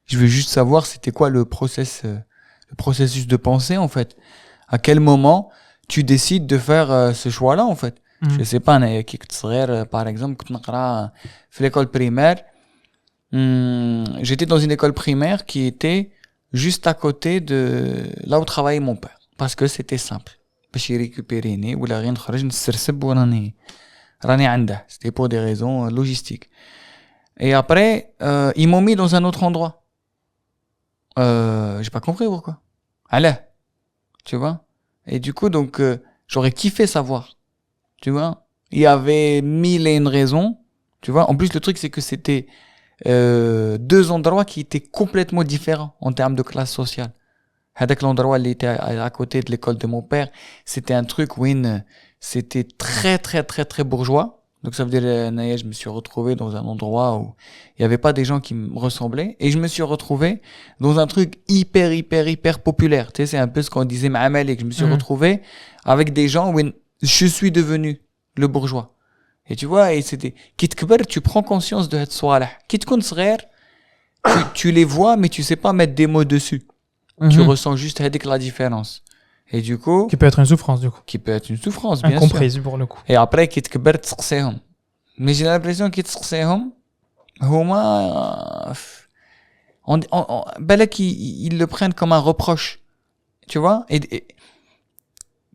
B: Je veux juste savoir c'était quoi le processus de pensée, en fait. À quel moment tu décides de faire ce choix-là, en fait. Je sais pas, كي كنت صغير, par exemple, كنت نقرا في l'école primaire. J'étais dans une école primaire qui était juste à côté de là où travaillait mon père. Parce que c'était simple. باش يريكوبيريني ولا غير نخرج نسرسب وراني عنده. C'était pour des raisons logistiques. Et après, ils m'ont mis dans un autre endroit. J'ai pas compris pourquoi. Allez, tu vois. Et du coup, donc, j'aurais kiffé savoir. Tu vois. Il y avait 1001 raisons. Tu vois. En plus, le truc, c'est que c'était deux endroits qui étaient complètement différents en termes de classe sociale. Avec l'endroit où il était à côté de l'école de mon père, c'était un truc où c'était très, très, très, très bourgeois. Donc ça veut dire, je me suis retrouvé dans un endroit où il n'y avait pas des gens qui me ressemblaient. Et je me suis retrouvé dans un truc hyper, hyper, hyper populaire. Tu sais, c'est un peu ce qu'on disait Ma'amalek. Je me suis retrouvé avec des gens où je suis devenu le bourgeois. Et tu vois, et c'était, tu prends conscience de cette soirée-là. Tu les vois, mais tu sais pas mettre des mots dessus. Tu ressens juste la différence. Et du coup,
C: qui peut être une souffrance, du coup.
B: Qui peut être une souffrance, bien sûr.
C: Incomprise, pour le coup.
B: Et après, qui te تسقسيهم. Mais j'ai l'impression qu'ils تسقسيهم, هما بالك ils le prennent comme un reproche. Tu vois? Et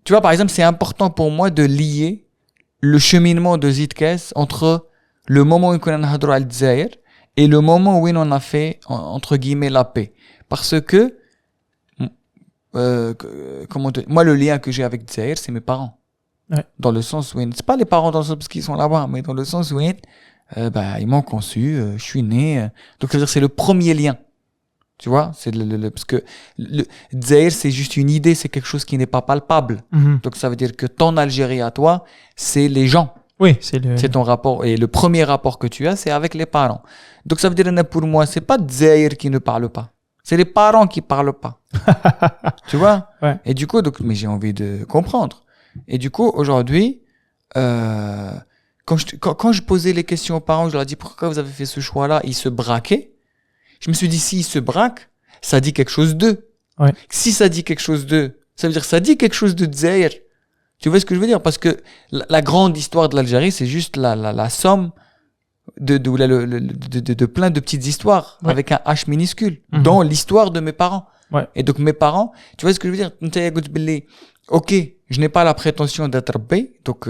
B: tu vois, par exemple, c'est important pour moi de lier le cheminement de Zidkes entre le moment où on a نهضروا على الجزائر et le moment où on a fait entre guillemets la paix. Parce que moi, le lien que j'ai avec Zahir, c'est mes parents.
C: Ouais.
B: Dans le sens où, c'est pas les parents dans le sens parce qu'ils sont là-bas, mais dans le sens où, ils m'ont conçu, je suis né. Donc, ça veut dire, c'est le premier lien. Tu vois, c'est parce que Zahir, c'est juste une idée, c'est quelque chose qui n'est pas palpable. Donc, ça veut dire que ton Algérie à toi, c'est les gens.
C: Oui, c'est
B: ton rapport. Et le premier rapport que tu as, c'est avec les parents. Donc, ça veut dire, pour moi, c'est pas Zahir qui ne parle pas. C'est les parents qui parlent pas. Tu vois?
C: Ouais.
B: Et du coup, donc, mais j'ai envie de comprendre. Et du coup, aujourd'hui, quand je posais les questions aux parents, je leur dis pourquoi vous avez fait ce choix-là, ils se braquaient. Je me suis dit, s'ils se braquent, ça dit quelque chose d'eux.
C: Ouais.
B: Si ça dit quelque chose d'eux, ça veut dire que ça dit quelque chose de Zahir. Tu vois ce que je veux dire? Parce que la grande histoire de l'Algérie, c'est juste la somme de plein de petites histoires, ouais, avec un H minuscule, dans l'histoire de mes parents.
C: Ouais.
B: Et donc mes parents, tu vois ce que je veux dire? Ok, je n'ai pas la prétention d'être B, donc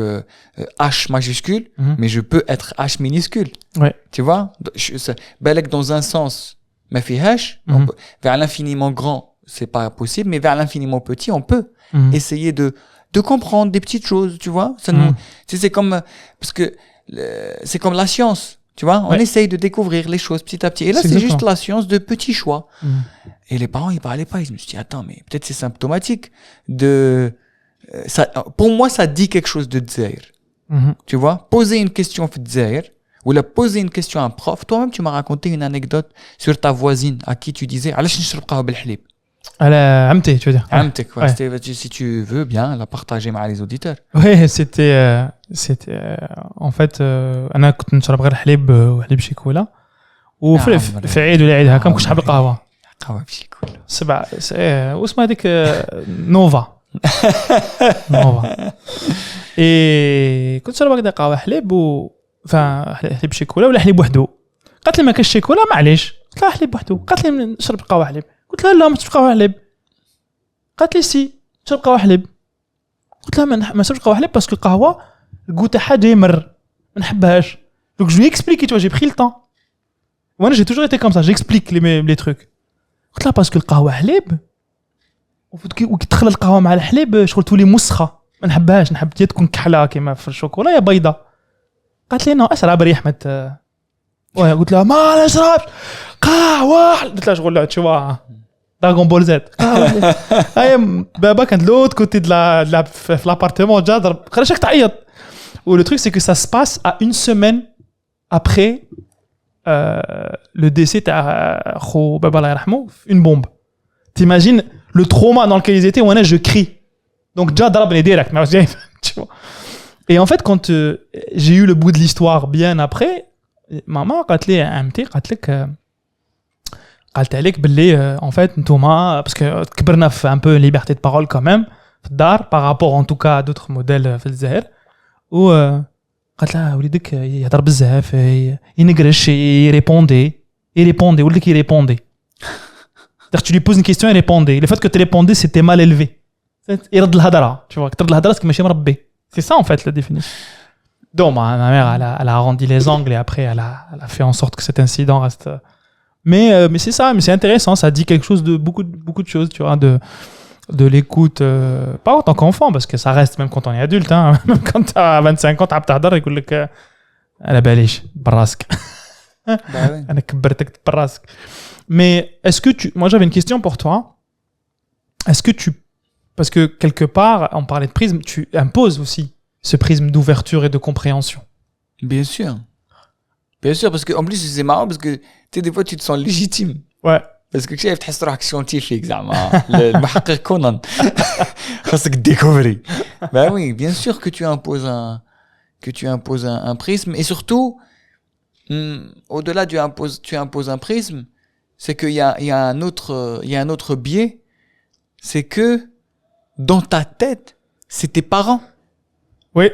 B: H majuscule, mais je peux être H minuscule.
C: Ouais.
B: Tu vois? Dans un sens, ma fille H, vers l'infiniment grand, c'est pas possible, mais vers l'infiniment petit, on peut essayer de comprendre des petites choses, tu vois? Ça nous, c'est comme, parce que c'est comme la science, tu vois, on essaye de découvrir les choses petit à petit. Et là, c'est juste la science de petits choix. Et les parents, ils parlaient pas. Je me suis dit, attends, mais peut-être c'est symptomatique de, ça, pour moi, ça dit quelque chose de Zahir. Tu vois, poser une question de Zahir, ou la poser une question à un prof. Toi-même, tu m'as raconté une anecdote sur ta voisine à qui tu disais, علاش نشرب قهوة بالحليب.
C: Amté, tu veux dire.
B: Amté, quoi. Ouais. Si tu veux bien la partager avec les auditeurs.
C: Oui, c'était en fait انا كنت نشرب غير حليب وحليب شيكولا وفي عيد ولا عيد هكا ما كنتش حاب القهوه
B: بشيكولا
C: 7 واسمها هذيك نوفا اي كنت نشرب هكذا قهوه حليب حليب شيكولا ولا حليب وحده. قالت لي ما كاش شيكولا معليش. قلت لها حليب وحده. قالت لي نشرب قهوه حليب. قلت لها لا ما تشرب قهوه حليب. قالت لي سي تشرب قهوه حليب. قلت لها ما نشربش قهوه حليب باسكو القهوه الكو تاعها جاي مر ما نحبهاش. دونك جو اكسبليكي تو جي بري لو طون وانا جي توجور ايتي كوم سا جيكسبليك لي تروك. قلت لها باسكو القهوه حليب وكي تدخل القهوه مع الحليب شغل تولي مسخه ما نحبهاش. نحب تكون كحله كيما في الشوكولا يا بيضه. قالت لي نو اشرب ريح مت قلت لها ما نشربش قهوه. قلت لها شغل تشوا دراغون بول زد. هاي بابا كانت لوت كوتي de في l'appartement جا ضرب خرجك تعيط. ولو تروك سي كو سا سباس ا اون سيمين après le décès t'as Kho Baba Allah yarhamou, une bombe. T'imagines le trauma dans lequel ils étaient, où je crie. Donc déjà ضربني direct, tu vois. Et en fait quand j'ai eu le bout de l'histoire bien après, maman قالت لي عمتي قالت لك قالت عليك باللي en fait نتوما parce que كبرنا في un peu liberté de parole quand même في الدار par rapport en tout cas à d'autres modèles في الجزائر و قالت لها وليدك يهضر بزاف ينقرش يريبوندي ولدك يريبوندي. Tu lui poses une question et répondez. Le fait que tu répondais, c'était mal élevé. يرد الهضره, tu vois. ترد الهضره c'est ماشي مربي. C'est ça en fait la définition. Donc ma mère elle a arrondi les angles et après elle a fait en sorte que cet incident reste. Mais c'est ça, mais c'est intéressant, ça dit quelque chose de beaucoup de choses, tu vois, de l'écoute, pas en tant qu'enfant parce que ça reste même quand on est adulte, hein, même quand t'as 25 ans تعب تهضر يقول لك على باليش براسك. انا كبرتك براسك. Mais est-ce que moi j'avais une question pour toi. Est-ce que parce que quelque part on parlait de prisme, tu imposes aussi ce prisme d'ouverture et de compréhension.
B: Bien sûr. Bien sûr, parce que en plus c'est marrant parce que tu sais des fois tu te sens légitime.
C: Ouais.
B: Parce que شايف تحس روحك scientifique زعما المحقق كونان خاصك découvrir. Bah oui, bien sûr que tu imposes un prisme et surtout au-delà tu imposes un prisme, c'est qu'il y a un autre biais, c'est que dans ta tête, c'est tes parents.
C: Oui.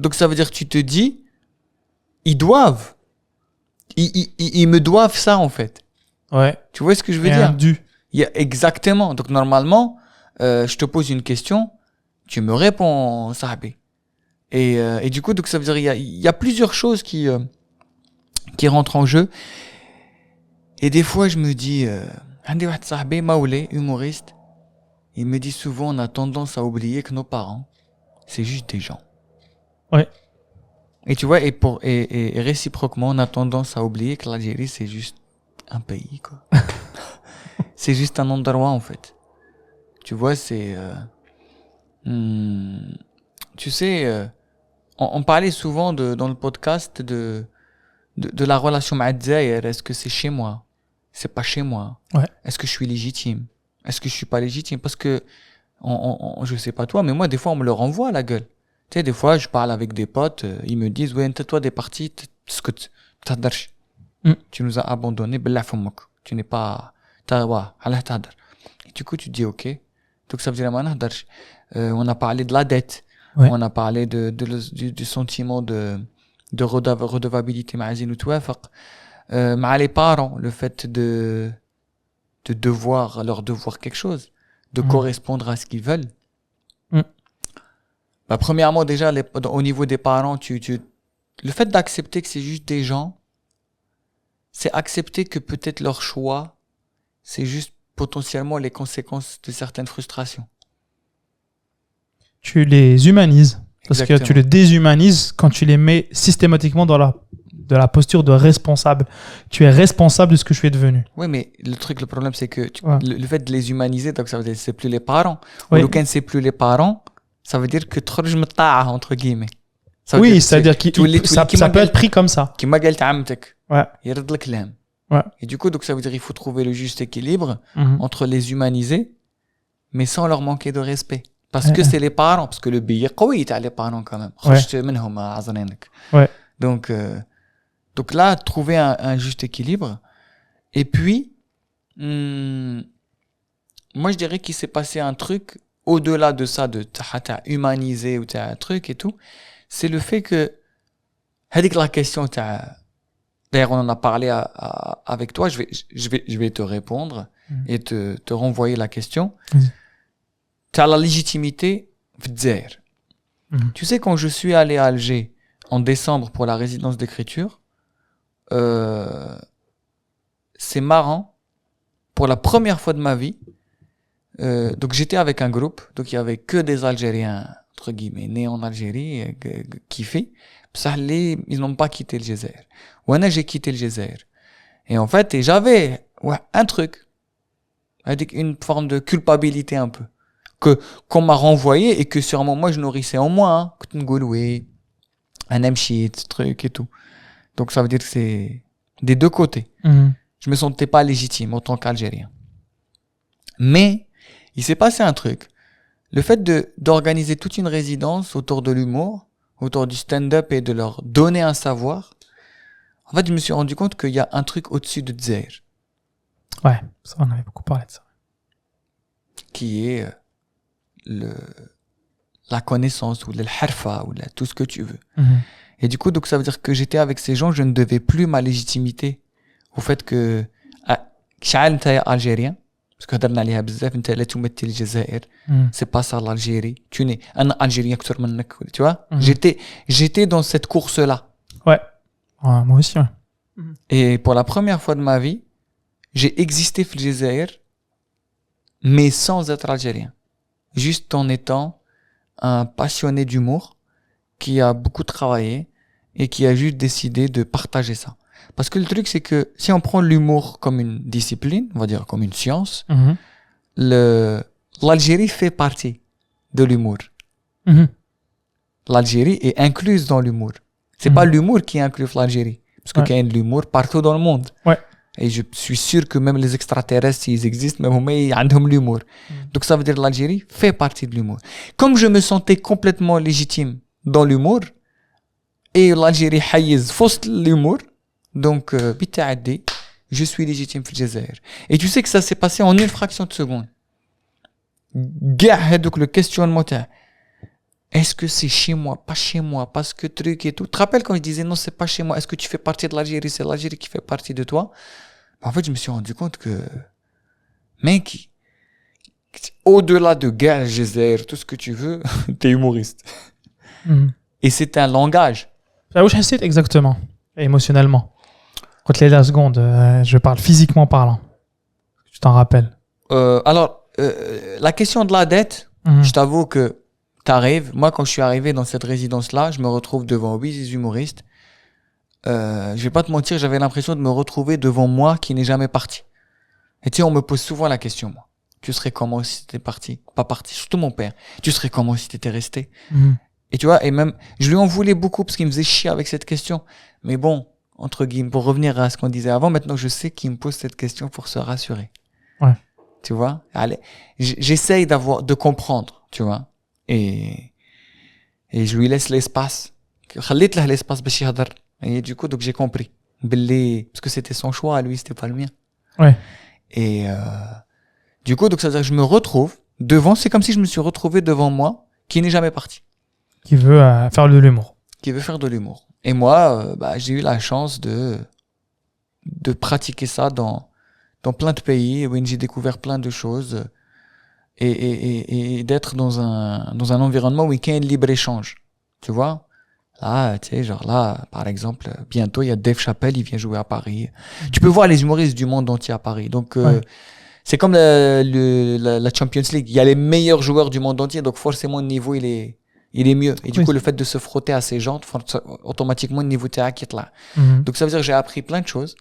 B: Donc ça veut dire que tu te dis ils me doivent ça en fait.
C: Ouais.
B: Tu vois ce que je veux dire?
C: Un dû.
B: Exactement. Donc normalement, je te pose une question, tu me réponds, sahabi. Et du coup, donc ça veut dire il y a plusieurs choses qui rentrent en jeu. Et des fois, je me dis, عندي واحد صاحبي Maoulé, humoriste, il me dit souvent, on a tendance à oublier que nos parents, c'est juste des gens.
C: Ouais.
B: Et tu vois, et réciproquement, on a tendance à oublier que l'Algérie, c'est juste un pays, quoi. C'est juste un endroit, en fait. Tu vois, c'est... tu sais, on parlait souvent dans le podcast de la relation avec Dzaïr. Est-ce que c'est chez moi? C'est pas chez moi.
C: Ouais.
B: Est-ce que je suis légitime? Est-ce que je suis pas légitime? Parce que, je sais pas toi, mais moi, des fois, on me le renvoie à la gueule. Tu sais, des fois, je parle avec des potes, ils me disent, ouais, toi, des parties, t'haddarch. Tu nous as abandonnés, billah fomok. Tu n'es pas, et du coup, tu dis, ok. Donc, ça veut dire, on a parlé de la dette.
C: Ouais.
B: On a parlé du sentiment de redevabilité, ma'azin ou touafaq. Les parents, le fait de leur devoir quelque chose, de correspondre à ce qu'ils veulent. Bah, premièrement, déjà, au niveau des parents, le fait d'accepter que c'est juste des gens, c'est accepter que peut-être leur choix, c'est juste potentiellement les conséquences de certaines frustrations.
C: Tu les humanises. Parce
B: Exactement.
C: que tu les déshumanises quand tu les mets systématiquement dans la posture de responsable. Tu es responsable de ce que je suis devenu.
B: Oui, mais le problème, c'est que le fait de les humaniser, donc ça veut dire que c'est plus les parents.
C: Oui.
B: Ou quand c'est plus les parents, ça veut dire que تخرج من الطاعة, entre guillemets.
C: Oui, c'est-à-dire que ça peut être pris comme ça.
B: كما قالت عمتك.
C: Ouais.
B: يرد الكلام.
C: Ouais.
B: Et du coup, donc ça veut dire qu'il faut trouver le juste équilibre entre les humaniser, mais sans leur manquer de respect. Parce que c'est les parents, parce que le billet قوي تاع les parents quand même. خرجت منهم عذرينك.
C: Ouais.
B: Donc là, trouver un juste équilibre. Et puis, moi je dirais qu'il s'est passé un truc au-delà de ça, de t'as humanisé ou t'as un truc et tout. C'est le fait que, la question d'ailleurs on en a parlé avec toi, je vais te répondre et te renvoyer la question. Tu as la légitimité Dzaïr. Tu sais, quand je suis allé à Alger en décembre pour la résidence d'écriture, c'est marrant, pour la première fois de ma vie, donc j'étais avec un groupe, donc il y avait que des Algériens entre guillemets nés en Algérie, kiffés, ils n'ont pas quitté le Jazair. Moi j'ai quitté le Jazair. Et en fait, j'avais un truc, avec une forme de culpabilité un peu, qu'on m'a renvoyé et que sûrement moi je nourrissais en moi, que tu me oui, un amchit, truc et tout. Donc ça veut dire que c'est des deux côtés. Je me sentais pas légitime en tant qu'Algérien. Mais il s'est passé un truc. Le fait d'organiser toute une résidence autour de l'humour, autour du stand-up et de leur donner un savoir, en fait, je me suis rendu compte qu'il y a un truc au-dessus de Dzaïr.
C: Ouais, ça, on avait beaucoup parlé de ça.
B: Qui est la connaissance ou le harfa ou tout ce que tu veux. Et du coup, donc ça veut dire que j'étais avec ces gens, je ne devais plus ma légitimité au fait que شعال انت algérien parce que هضرنا عليها بزاف انت لا تمثل الجزائر c'est pas ça l'Algérie tu n'es un algérien اكثر منك tu vois j'étais dans cette course là
C: ouais moi aussi ouais.
B: Et pour la première fois de ma vie j'ai existé في الجزائر mais sans être algérien juste en étant un passionné d'humour qui a beaucoup travaillé et qui a juste décidé de partager ça. Parce que le truc, c'est que si on prend l'humour comme une discipline, on va dire comme une science, l'Algérie fait partie de l'humour. L'Algérie est incluse dans l'humour. C'est pas l'humour qui inclut l'Algérie. Parce qu'il y a de l'humour partout dans le monde.
C: Ouais.
B: Et je suis sûr que même les extraterrestres, s'ils existent, même ils ont l'humour. Donc ça veut dire que l'Algérie fait partie de l'humour. Comme je me sentais complètement légitime dans l'humour, et l'Algérie haïs fausse l'humour, donc بالتعدي je suis légitime في الجزائر. Et tu sais que ça s'est passé en une fraction de seconde. Donc le questionnement est-ce que c'est chez moi, pas chez moi, parce que truc et tout. Tu te rappelles quand je disais non, c'est pas chez moi, est-ce que tu fais partie de l'Algérie, c'est l'Algérie qui fait partie de toi? En fait, je me suis rendu compte que mec, au-delà de guerre, Jazair, tout ce que tu veux, t'es humoriste. Et c'est un langage.
C: Où je حسيت exactement, émotionnellement. Quand les la seconde, je parle physiquement parlant. Je t'en rappelle.
B: Alors, la question de la dette, je t'avoue que t'arrives. Moi, quand je suis arrivé dans cette résidence-là, je me retrouve devant 8 humoristes. Je vais pas te mentir, j'avais l'impression de me retrouver devant moi qui n'est jamais parti. Et tu sais, on me pose souvent la question, moi. Tu serais comment si t'étais parti? Pas parti, surtout mon père. Tu serais comment si t'étais resté? Et tu vois, et même, je lui en voulais beaucoup parce qu'il me faisait chier avec cette question. Mais bon, entre guillemets, pour revenir à ce qu'on disait avant, maintenant je sais qu'il me pose cette question pour se rassurer.
C: Ouais.
B: Tu vois? Allez, j'essaye de comprendre, tu vois. Et je lui laisse l'espace. خليت له l'espace باش يهضر. Et du coup, donc j'ai compris. Parce que c'était son choix, lui, c'était pas le mien.
C: Ouais.
B: Et du coup, donc ça veut dire que je me retrouve devant, c'est comme si je me suis retrouvé devant moi, qui n'est jamais parti.
C: Qui veut faire de l'humour.
B: Qui veut faire de l'humour. Et moi, j'ai eu la chance de pratiquer ça dans plein de pays où j'ai découvert plein de choses et d'être dans un environnement où il y a un libre-échange. Tu vois? Là, tu sais, genre là, par exemple, bientôt, il y a Dave Chappelle, il vient jouer à Paris. Tu peux voir les humoristes du monde entier à Paris. Donc, c'est comme la Champions League. Il y a les meilleurs joueurs du monde entier, donc forcément, le niveau, il est mieux. Et du coup, le fait de se frotter à ces gens, automatiquement, le niveau théâtre est là. Donc, ça veut dire que j'ai appris plein de choses.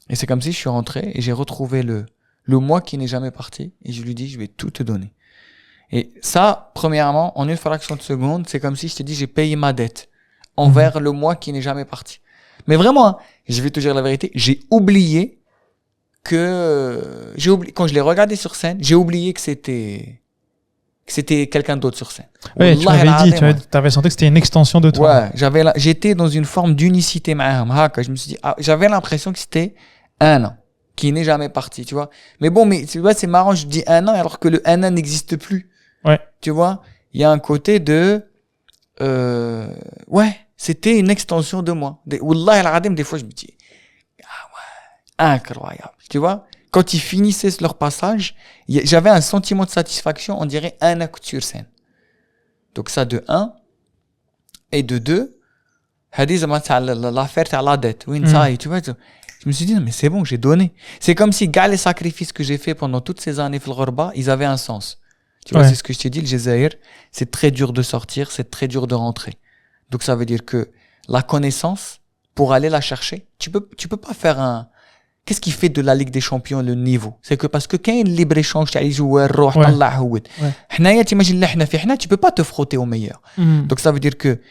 B: Et c'est comme si je suis rentré et j'ai retrouvé le moi qui n'est jamais parti. Et je lui dis, je vais tout te donner. Et ça, premièrement, en une fraction de seconde, c'est comme si je te dis, j'ai payé ma dette envers le moi qui n'est jamais parti. Mais vraiment, hein, je vais te dire la vérité, j'ai oublié quand je l'ai regardé sur scène, j'ai oublié que c'était quelqu'un d'autre sur scène.
C: Oui, tu m'avais dit, tu avais senti que c'était une extension de toi.
B: Ouais, j'étais dans une forme d'unicité معاهم. Je me suis dit, j'avais l'impression que c'était un an qui n'est jamais parti, tu vois. Mais bon, mais tu vois, c'est marrant, je dis un an alors que le un an n'existe plus.
C: Ouais.
B: Tu vois, il y a un côté de ouais, c'était une extension de moi. Wallah al-Adim, des fois je me dis incroyable. Tu vois, quand ils finissaient leur passage, j'avais un sentiment de satisfaction, on dirait un acte sur scène. Donc ça de 1 et de 2, l'affaire à la dette. Oui, ça, tu vois, je me suis dit non, mais c'est bon, j'ai donné. C'est comme si les sacrifices que j'ai fait pendant toutes ces années fil ghorba, ils avaient un sens. Tu vois, c'est ce que je t'ai dit, le Jazair, c'est très dur de sortir, c'est très dur de rentrer. Donc ça veut dire que la connaissance, pour aller la chercher, tu peux pas faire un... Qu'est-ce qui fait de la Ligue des Champions le niveau? C'est que parce que quand il y a un libre-échange, tu peux pas te frotter au meilleur. Donc ça veut dire que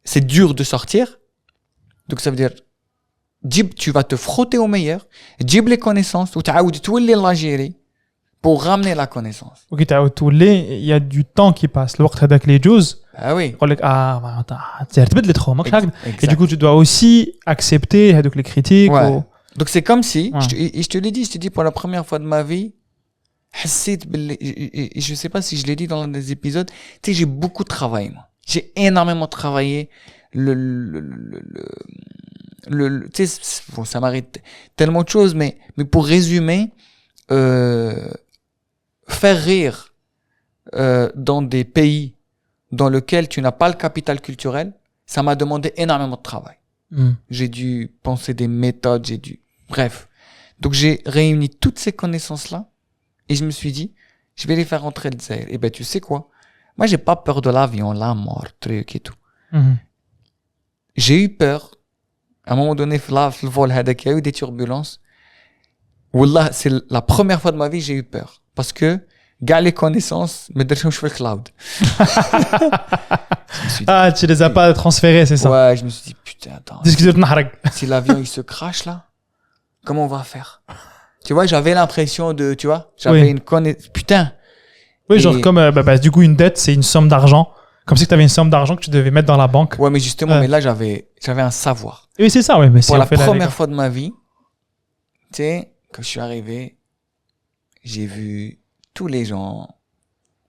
B: c'est dur de sortir. Donc ça veut dire tu vas te frotter au meilleur, تجيب les connaissances وتعاود تولي l'Algérie pour ramener la connaissance.
C: وكي تعاود تولي il y a du temps qui passe الوقت هذاك اللي يجوز
B: Ah oui.
C: يقول لك تبدلت خو ماكش هكذا.
B: Exact.
C: Et du coup tu dois aussi accepter هذوك les critiques.
B: Ouais. Donc c'est comme si,
C: Ouais.
B: je te l'ai dit, je t'ai dit pour la première fois de ma vie, حسيت باللي, et je sais pas si je l'ai dit dans l'un des épisodes, tu sais, j'ai beaucoup travaillé, moi. J'ai énormément travaillé tu sais, bon, ça m'arrête tellement de choses, mais pour résumer, faire rire dans des pays dans lesquels tu n'as pas le capital culturel, ça m'a demandé énormément de travail. J'ai dû penser des méthodes, bref. Donc j'ai réuni toutes ces connaissances-là et je me suis dit, je vais les faire rentrer le Zaïre. Et ben tu sais quoi? Moi j'ai pas peur de l'avion, la mort, truc et tout. J'ai eu peur. À un moment donné, le vol, il y a eu des turbulences. Wallah, c'est la première fois de ma vie que j'ai eu peur. Parce que, gars, les connaissances, mais déjà, je fais le cloud.
C: Ah, tu les as pas transférés, c'est ça?
B: Ouais, je me suis dit, putain, attends. Si l'avion, il se crache là, comment on va faire? Tu vois, j'avais l'impression de, tu vois, j'avais une connaissance. Putain.
C: Oui, genre comme, du coup, une dette, c'est une somme d'argent. Comme si tu avais une somme d'argent que tu devais mettre dans la banque.
B: Ouais, mais justement, mais là, j'avais un savoir.
C: Oui, c'est ça, oui. Mais
B: pour la première fois de ma vie, tu sais, quand je suis arrivé, j'ai vu tous les gens,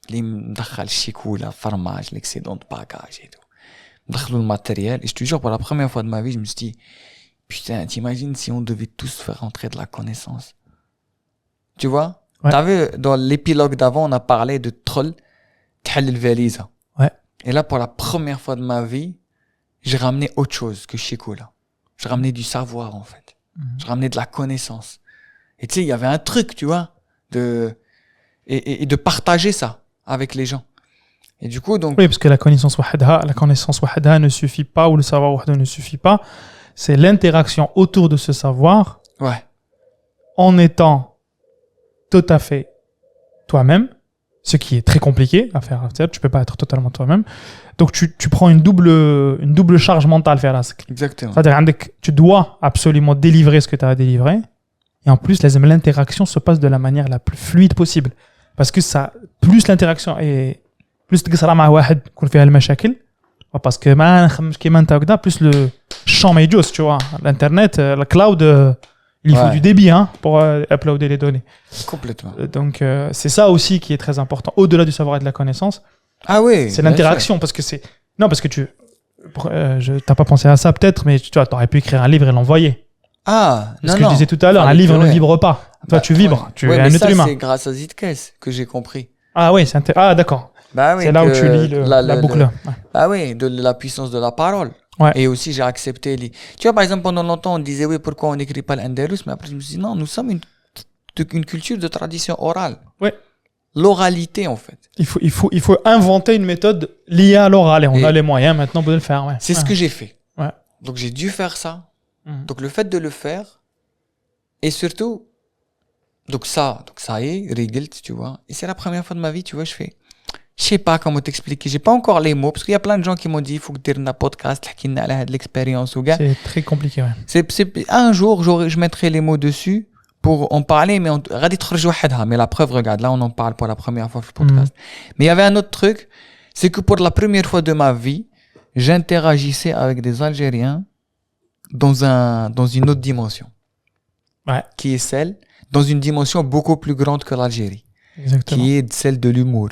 B: les m'dakhal chikou, la fromage, l'excédent de bagage et tout. M'dakhlou le matériel. Et je te jure, pour la première fois de ma vie, je me suis dit, putain, t'imagines si on devait tous faire rentrer de la connaissance. Tu vois?
C: Ouais.
B: T'as vu, dans l'épilogue d'avant, on a parlé de troll, t'hal le valise.
C: Ouais.
B: Et là, pour la première fois de ma vie, j'ai ramené autre chose que chikou, là. J'ai ramené du savoir, en fait. J'ai ramené de la connaissance. Et tu sais, il y avait un truc, tu vois, et de partager ça avec les gens. Et du coup, donc...
C: Oui, parce que la connaissance wahda ne suffit pas, ou le savoir wahda ne suffit pas. C'est l'interaction autour de ce savoir.
B: Ouais.
C: En étant tout à fait toi-même, ce qui est très compliqué à faire. Tu peux pas être totalement toi-même. Donc tu prends une double charge mentale faire là.
B: Exactement.
C: C'est-à-dire tu dois absolument délivrer ce que tu as à délivrer. Et en plus, l'interaction se passe de la manière la plus fluide possible. Parce que ça, plus l'interaction est... Plus تقصر مع واحد يكون فيها المشاكل. Parce que ما نخممش كيما انت هكذا plus le champ ما يجوز, tu vois. L'internet, le cloud, il faut du débit pour uploader les données.
B: Complètement.
C: Donc c'est ça aussi qui est très important. Au-delà du savoir et de la connaissance.
B: Ah oui.
C: C'est l'interaction parce que c'est... Non, parce que t'as pas pensé à ça peut-être, mais tu vois, t'aurais pu écrire un livre et l'envoyer.
B: Ah,
C: c'est ce que je disais tout à l'heure, un livre ne vibre pas. Toi, tu vibres, tu es un être humain.
B: C'est grâce à Zitkes que j'ai compris.
C: Ah oui, d'accord.
B: Bah oui,
C: c'est là où tu lis la boucle.
B: Ah oui, de la puissance de la parole.
C: Ouais.
B: Et aussi, j'ai accepté les... Tu vois, par exemple, pendant longtemps, on disait, oui, pourquoi on n'écrit pas l'Andalus? Mais après, je me suis dit, non, nous sommes une culture de tradition orale.
C: Ouais.
B: L'oralité, en fait.
C: Il faut inventer une méthode liée à l'oral et on a les moyens maintenant de le faire. Ouais.
B: C'est ce que j'ai fait.
C: Ouais.
B: Donc, j'ai dû faire ça. Donc, le fait de le faire, et surtout, donc ça y est, régult, tu vois. Et c'est la première fois de ma vie, tu vois, je sais pas comment t'expliquer, j'ai pas encore les mots, parce qu'il y a plein de gens qui m'ont dit, il faut que tu aies un podcast, qui n'a de l'expérience ou gars.
C: C'est très compliqué, ouais.
B: C'est un jour, je mettrai les mots dessus pour en parler, mais mais la preuve, regarde, là, on en parle pour la première fois sur le podcast. Mais il y avait un autre truc, c'est que pour la première fois de ma vie, j'interagissais avec des Algériens dans une autre dimension.
C: Ouais.
B: Qui est celle, dans une dimension beaucoup plus grande que l'Algérie.
C: Exactement.
B: Qui est celle de l'humour.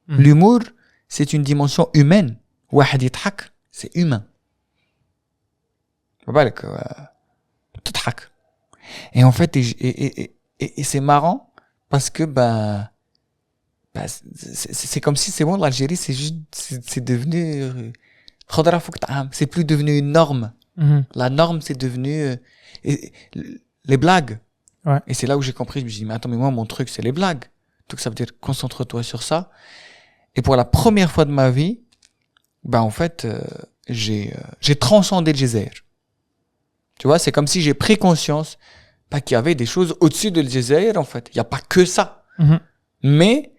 B: L'humour, c'est une dimension humaine. واحد يضحك, c'est humain. بالك تضحك. Et en fait, et c'est marrant parce que c'est comme si c'est bon, l'Algérie, c'est devenu c'est plus devenu une norme. La norme, c'est devenu les blagues.
C: Ouais.
B: Et c'est là où j'ai compris, je me suis dit, mais attends, mais moi, mon truc, c'est les blagues. Donc ça veut dire, concentre-toi sur ça. Et pour la première fois de ma vie, en fait, j'ai transcendé le Jazair. Tu vois, c'est comme si j'ai pris conscience qu'il y avait des choses au-dessus de le Jazair, en fait. Il n'y a pas que ça. Mais,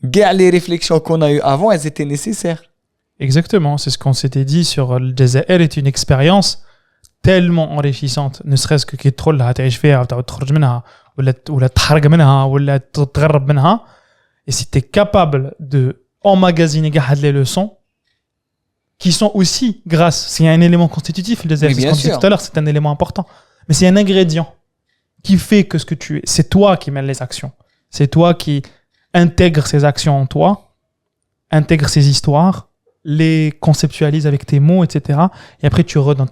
B: les réflexions qu'on a eues avant, elles étaient nécessaires.
C: Exactement, c'est ce qu'on s'était dit sur le Jazair est une expérience tellement enrichissante, ne serait-ce que كي تدخل لها تعيش فيها وتعاود تخرج منها ولا تحرق منها ولا تتغرب منها. Et si tu es capable de emmagasiner les leçons qui sont aussi grâce, c'est un élément constitutif, c'est ce qu'on disait tout à l'heure, c'est un élément important, mais c'est un ingrédient qui fait que ce que tu es, c'est toi qui mènes les actions, c'est toi qui intègre ces actions en toi, intègre ces histoires, les conceptualise avec tes mots, etc. Et après tu redonnes,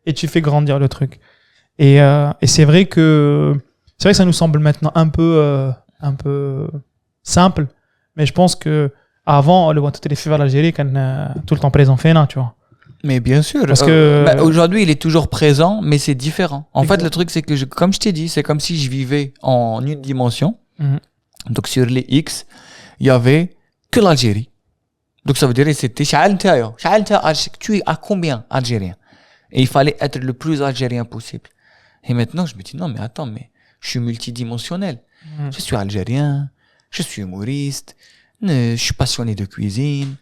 C: et tu fais grandir le truc. Et c'est vrai que ça nous semble maintenant un peu simple, mais je pense que avant le One Two Fever l'Algérie quand tout le temps présent fait là, tu vois.
B: Mais bien sûr, parce que aujourd'hui il est toujours présent, mais c'est différent. En fait, le truc c'est que comme je t'ai dit, c'est comme si je vivais en une dimension. Donc sur les X, il y avait que l'Algérie. Donc ça veut dire c'était tu es à combien algérien? Et il fallait être le plus algérien possible. Et maintenant je me dis non mais attends, mais je suis multidimensionnel. Je suis algérien, je suis humoriste, je suis passionné de cuisine,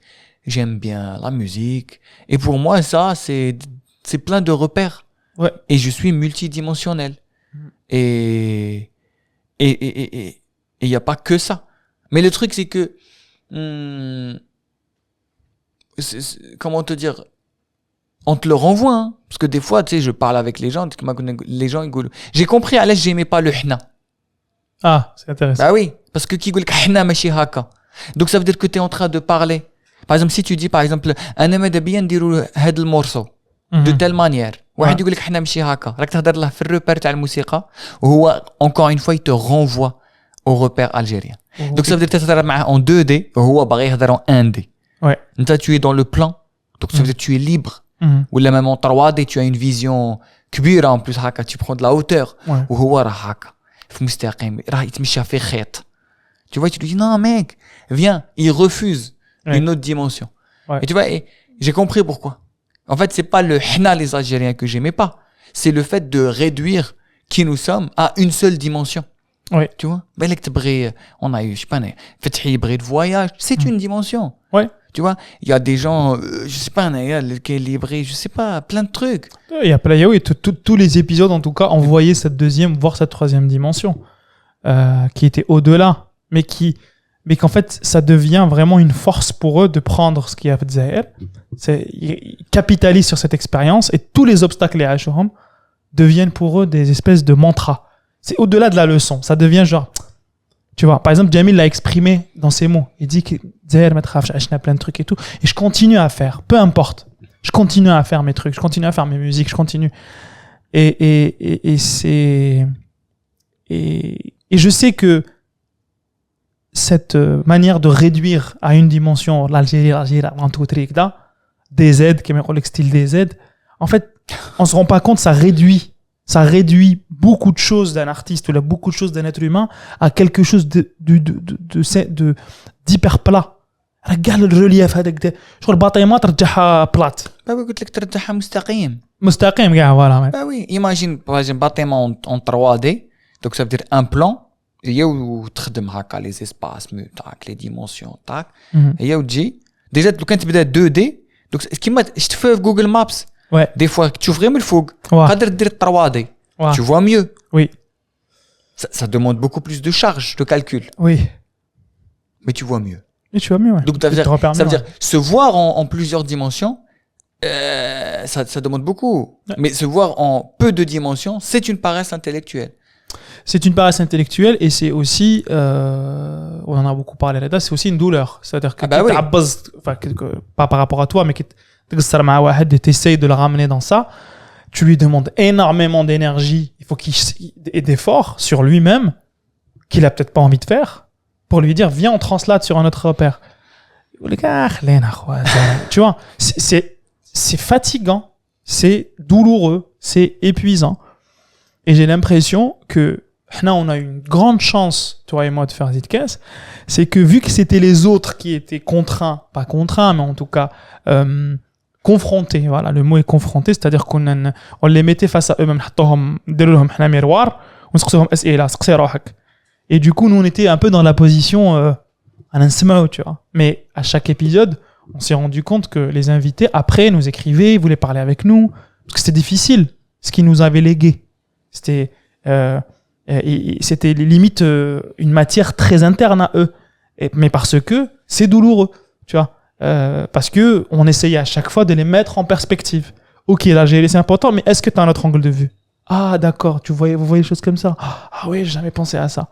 B: j'aime bien la musique. Et pour moi, ça, c'est plein de repères.
C: Ouais.
B: Et je suis multidimensionnel. Et il n'y a pas que ça. Mais le truc, c'est que... comment te dire? On te le renvoie. Hein. Parce que des fois, tu sais, je parle avec les gens ils disent... J'ai compris à l'aise, j'aimais pas le hna.
C: Ah, c'est intéressant.
B: Bah oui, parce que qui dit hna machi haka. Donc ça veut dire que tu es en train de parler. Par exemple, si tu dis par exemple انا ماذا بيا نديروا هذا المورسو de telle manière. واحد يقول لك حنا ماشي هكا. راك تهضر له في الريبير تاع الموسيقى وهو encore une fois il te renvoie au repère algérien. Donc ça veut dire que tu تهضر معاه en 2D وهو باغي يهضر en 1D.
C: Ouais.
B: انت tu es dans le plan. Donc ça veut dire que tu es libre. ولا même en 3D tu as une vision كبيرة en plus هكا tu prends de la hauteur. وهو راه هكا في مستقيم راه يتمشى في خيط. Tu vois, tu lui dis non mec, viens, il refuse une autre dimension. Et tu vois, et j'ai compris pourquoi. En fait, c'est pas le hna les Algériens que j'aimais pas, c'est le fait de réduire qui nous sommes à une seule dimension.
C: Ouais.
B: Tu vois, on a eu, je sais pas, Fethi de voyage, c'est une dimension.
C: Ouais.
B: Tu vois, il y a des gens, je sais pas, libré, je sais pas, plein de trucs.
C: Il y a plein, oui, tous les épisodes en tout cas envoyaient cette deuxième, voire cette troisième dimension, qui était au-delà. Mais qu'en fait, ça devient vraiment une force pour eux de prendre ce qu'il y a de Zahir. Ils capitalisent sur cette expérience et tous les obstacles à Ashram deviennent pour eux des espèces de mantras. C'est au-delà de la leçon. Ça devient genre, tu vois, par exemple, Jamil l'a exprimé dans ses mots. Il dit que Zahir m'a traversé plein de trucs et tout. Et je continue à faire, peu importe. Je continue à faire mes trucs, je continue à faire mes musiques, je continue. Et c'est... Et je sais que cette manière de réduire à une dimension l'Algérie, en tout truc là, des aides, qui est le style des aides, en fait, on se rend pas compte, ça réduit beaucoup de choses d'un artiste ou beaucoup de choses d'un être humain à quelque chose d'hyper plat. Regarde le relief هذاك شغل الباطيمات ترجعها plate.
B: Bah oui, قلت لك ترجعها مستقيم.
C: مستقيم كاع voilà.
B: Bah oui, imagine par exemple bâtiment en 3D, donc ça veut dire un plan. Et où تخدم هكا les espaces تاعك les dimensions تاعك هي وتجي déjà لو كان تبدا 2D donc كيما شفت في جوجل مابس des fois تشوف غير من الفوق قادر دير 3D tu vois mieux.
C: Oui.
B: Ça demande beaucoup plus de charge de calcul.
C: Oui.
B: Mais tu vois mieux.
C: Et tu vois mieux. Ouais.
B: Donc ça veut dire se voir en plusieurs dimensions ça demande beaucoup. Mais se voir en peu de dimensions, c'est une paresse intellectuelle.
C: C'est une paresse intellectuelle et c'est aussi, on en a beaucoup parlé là-dedans, c'est aussi une douleur. C'est-à-dire que pas par rapport à toi, mais que tu essayes de le ramener dans ça, tu lui demandes énormément d'énergie, il faut qu'il ait d'efforts sur lui-même, qu'il a peut-être pas envie de faire, pour lui dire, viens, on translate sur un autre repère. Tu vois, c'est fatigant, c'est douloureux, c'est épuisant. Et j'ai l'impression que là, on a eu une grande chance, toi et moi, de faire Zidkes, c'est que vu que c'était les autres qui étaient contraints, pas contraints, mais en tout cas confrontés, voilà, le mot est confronté, c'est-à-dire qu'on les mettait face à eux-mêmes, et du coup, nous, on était un peu dans la position tu vois. Mais à chaque épisode, on s'est rendu compte que les invités, après, nous écrivaient, ils voulaient parler avec nous, parce que c'était difficile ce qu'ils nous avaient légué. C'était c'était limite une matière très interne à eux. Mais parce que c'est douloureux, tu vois. Parce que on essayait à chaque fois de les mettre en perspective. Ok, l'Algérie c'est important, mais est-ce que tu as un autre angle de vue? Ah d'accord, vous voyez les choses comme ça. Ah oui, j'ai jamais pensé à ça.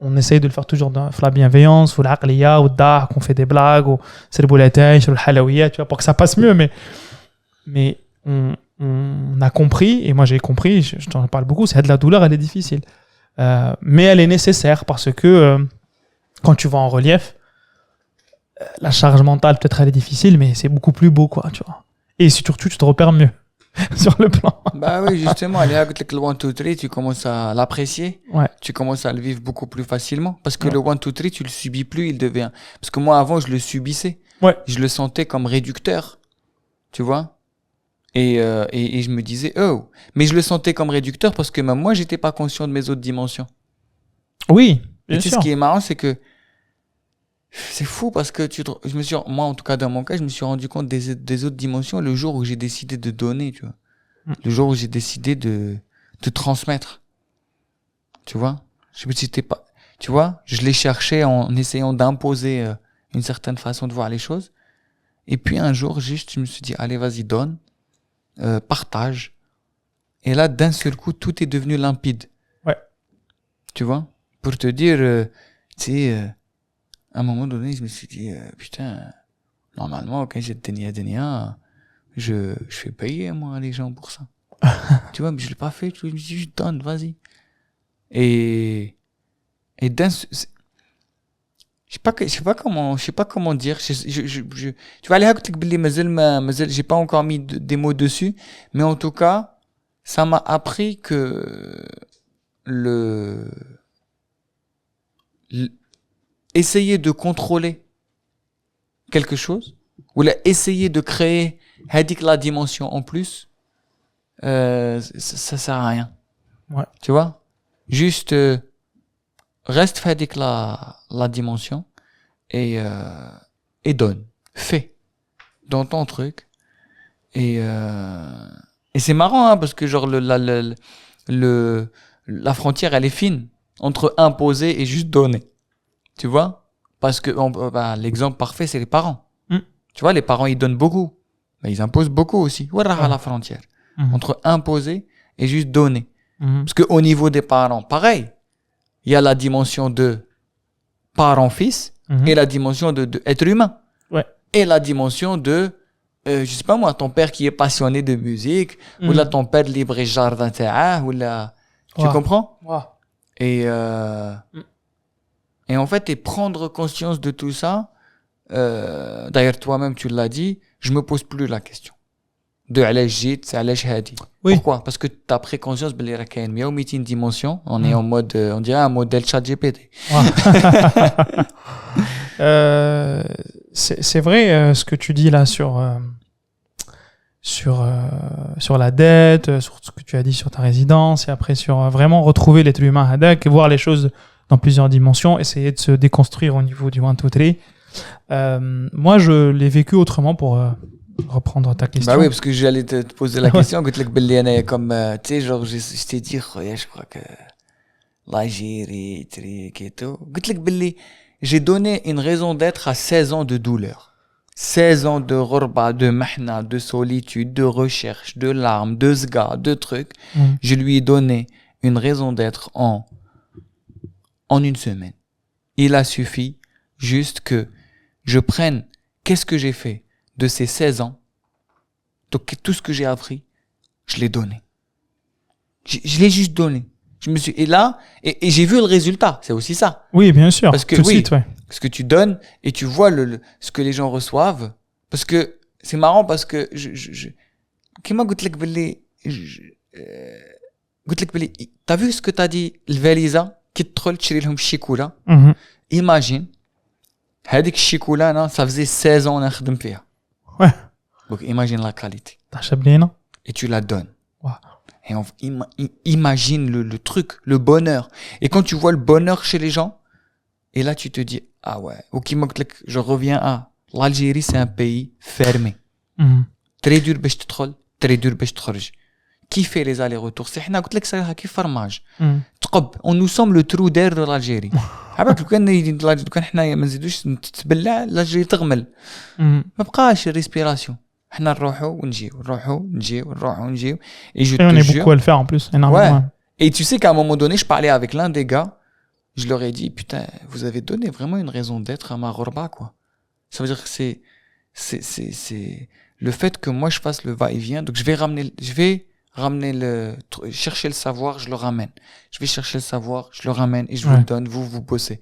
C: On essaye de le faire toujours dans la bienveillance, ou l'aqliya, ou le qu'on fait des blagues, ou c'est le bouletin, sur le halawiyya, tu vois, pour que ça passe mieux. Mais on a compris, et moi j'ai compris, je t'en parle beaucoup, c'est de la douleur, elle est difficile. Mais elle est nécessaire parce que quand tu vas en relief, la charge mentale, peut-être elle est difficile, mais c'est beaucoup plus beau, quoi, tu vois. Et surtout, tu te repères mieux sur le plan.
B: Bah oui, justement, aller avec le 1, 2, 3, tu commences à l'apprécier.
C: Ouais.
B: Tu commences à le vivre beaucoup plus facilement. Parce que
C: Ouais.
B: le 1, 2, 3, tu le subis plus, il devient. Parce que moi, avant, je le subissais.
C: Ouais.
B: Je le sentais comme réducteur. Tu vois? Et je me disais, oh. Mais je le sentais comme réducteur parce que même moi, j'étais pas conscient de mes autres dimensions.
C: Oui,
B: Et
C: bien
B: tu sais,
C: sûr.
B: ce qui est marrant, c'est que c'est fou parce que moi, en tout cas, dans mon cas, je me suis rendu compte des autres dimensions le jour où j'ai décidé de donner, tu vois. Le jour où j'ai décidé de transmettre. Tu vois? Je me disais pas, tu vois, je l'ai cherché en essayant d'imposer une certaine façon de voir les choses. Et puis un jour, juste, je me suis dit, allez, vas-y, donne, partage. Et là, d'un seul coup, tout est devenu limpide.
C: Ouais.
B: Tu vois? Pour te dire, tu sais, à un moment donné, je me suis dit, putain, normalement, quand j'ai Denia, je fais payer, moi, les gens pour ça. Tu vois, mais je l'ai pas fait, je me suis dit, je donne, vas-y. Et je sais pas comment dire. Tu vas aller à côté de j'ai pas encore mis des mots dessus, mais en tout cas, ça m'a appris que essayer de contrôler quelque chose, ou essayer de créer la dimension en plus, ça sert à rien.
C: Ouais.
B: Tu vois? Juste, reste fait avec la dimension et donne. Fais. Dans ton truc. Et c'est marrant, hein, parce que genre la frontière, elle est fine entre imposer et juste donner. Tu vois? Parce que l'exemple parfait, c'est les parents. Tu vois, les parents, ils donnent beaucoup. Mais ils imposent beaucoup aussi. Voilà la frontière. Entre imposer et juste donner. Parce qu'au niveau des parents, pareil. Il y a la dimension de parent-fils et la dimension de être humain.
C: Ouais.
B: Et la dimension de, je sais pas moi, ton père qui est passionné de musique, ou là ton père libre et jardin ou là, tu comprends? Et en fait, et prendre conscience de tout ça, d'ailleurs toi-même tu l'as dit, je me pose plus la question. De علاش جيت علاش هادي.
C: Oui.
B: Pourquoi? Parce que tu as pris conscience بلي راه كاين 100 dimensions, on est en mode on dirait un modèle ChatGPT.
C: C'est vrai ce que tu dis là sur la dette, sur ce que tu as dit sur ta résidence, et après sur vraiment retrouver l'être humain hadak et voir les choses dans plusieurs dimensions, essayer de se déconstruire au niveau du 1, 2, 3. Moi, je l'ai vécu autrement pour reprendre ta question.
B: Bah oui, parce que j'allais te poser la question. قلت لك بلي أنا comme tu sais genre je t'ai dit je crois que l'Algérie et tout. قلت لك بلي j'ai donné une raison d'être à 16 ans de douleur. 16 ans de ghorba, de mahna, de solitude, de recherche, de larmes, de zga, de trucs. Je lui ai donné une raison d'être en une semaine. Il a suffi juste que je prenne qu'est-ce que j'ai fait de ces 16 ans. Donc tout ce que j'ai appris, je l'ai donné. Je l'ai juste donné. Je me suis et là et j'ai vu le résultat, c'est aussi ça.
C: Oui, bien sûr.
B: Parce que
C: tout de
B: oui,
C: suite, ouais.
B: Parce que tu donnes et tu vois ce que les gens reçoivent. Parce que c'est marrant parce que كيما قلت لك بلي قلت لك بلي t'as vu ce que t'as dit الفاليزا كي تدخل تشري لهم الشيكولا. Imagine هذيك الشيكولا انا ça faisait 16 ans نخدم فيها.
C: Ouais.
B: Donc imagine la qualité.
C: t'as bien.
B: Et tu la donnes.
C: Wow.
B: Et imagine le truc, le bonheur. Et quand tu vois le bonheur chez les gens, et là tu te dis, ah ouais, je reviens à l'Algérie, c'est un pays fermé. Très dur باش تدخل, تري دور باش تخرج كيفي لي زالي روتور سي حنا قلت لك صراحه كيف فرماج
C: مم.
B: تقب اون نو سوم لو ترو دير دو لالجيري عباك لو كان حنايا ما نزيدوش تبلع لالجيري تغمل
C: مم.
B: ما بقاش الريسبيراسيون حنا نروحوا ونجيو نروحوا نجيو نروحوا ونجيو et je
C: Et on
B: te
C: est beaucoup à
B: jure
C: le faire en plus, énormément.
B: ouais et tu sais qu'à un moment donné je parlais avec l'un des gars je leur ai dit putain vous avez donné vraiment une raison d'être à ma Ghorba quoi ça veut dire que c'est le fait que moi je fasse le va-et-vient donc je vais ramener chercher le savoir, je le ramène. Je vais chercher le savoir, je le ramène et je vous le donne, vous bossez.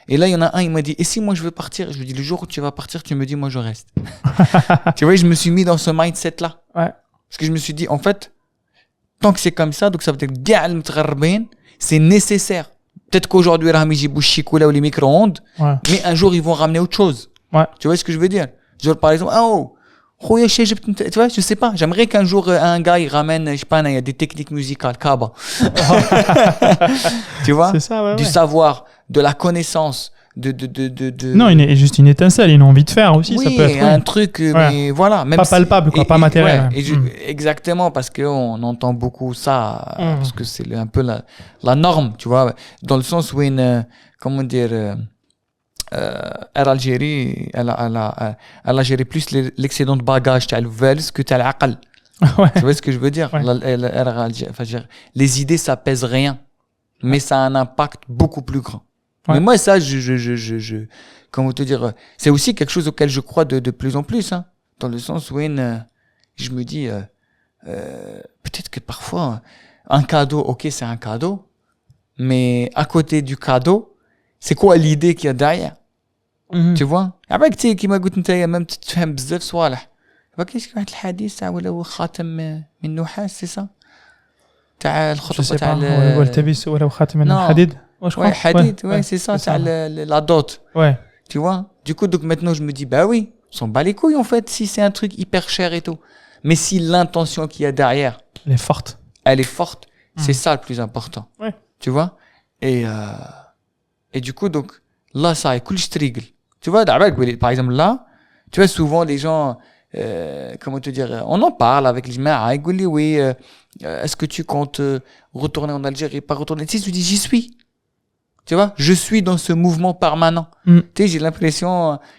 B: Et là, il y en a un, il m'a dit, et si moi je veux partir? Je lui dis, le jour où tu vas partir, tu me dis, moi je reste. Tu vois, je me suis mis dans ce mindset-là.
C: Ouais.
B: Parce que je me suis dit, en fait, tant que c'est comme ça, donc ça veut dire que c'est nécessaire. Peut-être qu'aujourd'hui, ils vont chikoula ou les micro-ondes,
C: Ouais.
B: mais un jour, ils vont ramener autre chose.
C: Ouais.
B: Tu vois ce que je veux dire? Genre, par exemple, tu vois, je sais pas, j'aimerais qu'un jour un gars il ramène, je sais pas, il y a des techniques musicales, Kaba. Tu vois?
C: C'est ça, ouais.
B: Du
C: ouais.
B: savoir, de la connaissance, de...
C: Non, juste une étincelle, une envie de faire aussi,
B: oui,
C: ça peut être.
B: un truc, mais voilà. Même
C: Pas palpable, quoi, pas matériel.
B: Ouais, et exactement, parce qu'on entend beaucoup ça, parce que c'est un peu la norme, tu vois, dans le sens où comment dire... Algérie, elle a géré plus l'excédent de bagages تاع الفالس que تاع العقل.
C: Ouais.
B: Tu vois ce que je veux dire?
C: Ouais.
B: Les idées, ça pèse rien, mais ça a un impact beaucoup plus grand.
C: Ouais.
B: Mais moi, ça, comment te dire, c'est aussi quelque chose auquel je crois de plus en plus, hein, dans le sens où je me dis, peut-être que parfois, un cadeau, ok, c'est un cadeau, mais à côté du cadeau, c'est quoi l'idée qu'il y a derrière? Tu vois? عباك تي كيما قلت انت même تفهم بزاف صوالح. فكاينش واحد الحديث تاع ولا خاتم من نحاس سي سا تاع الخطبه تاع
C: ولا التبس ولا خاتم من الحديد واش
B: ouais حديد ouais c'est ça تاع la dot.
C: Ouais.
B: Tu vois? Du coup donc maintenant je me dis bah oui, on s'en bat les couilles en fait si c'est un truc hyper cher et tout. Mais si l'intention qu'il y a derrière
C: Elle est forte.
B: elle est forte, c'est ça le plus important.
C: Ouais.
B: Tu vois? Et du coup donc là ça est كلش تريقل. Tu vois, par exemple là, tu vois souvent les gens comment te dire, on en parle avec les gens, ils disent oui, est-ce que tu comptes retourner en Algérie, pas retourner? Tu sais, tu dis j'y suis. Tu vois, je suis dans ce mouvement permanent. Tu sais, j'ai l'impression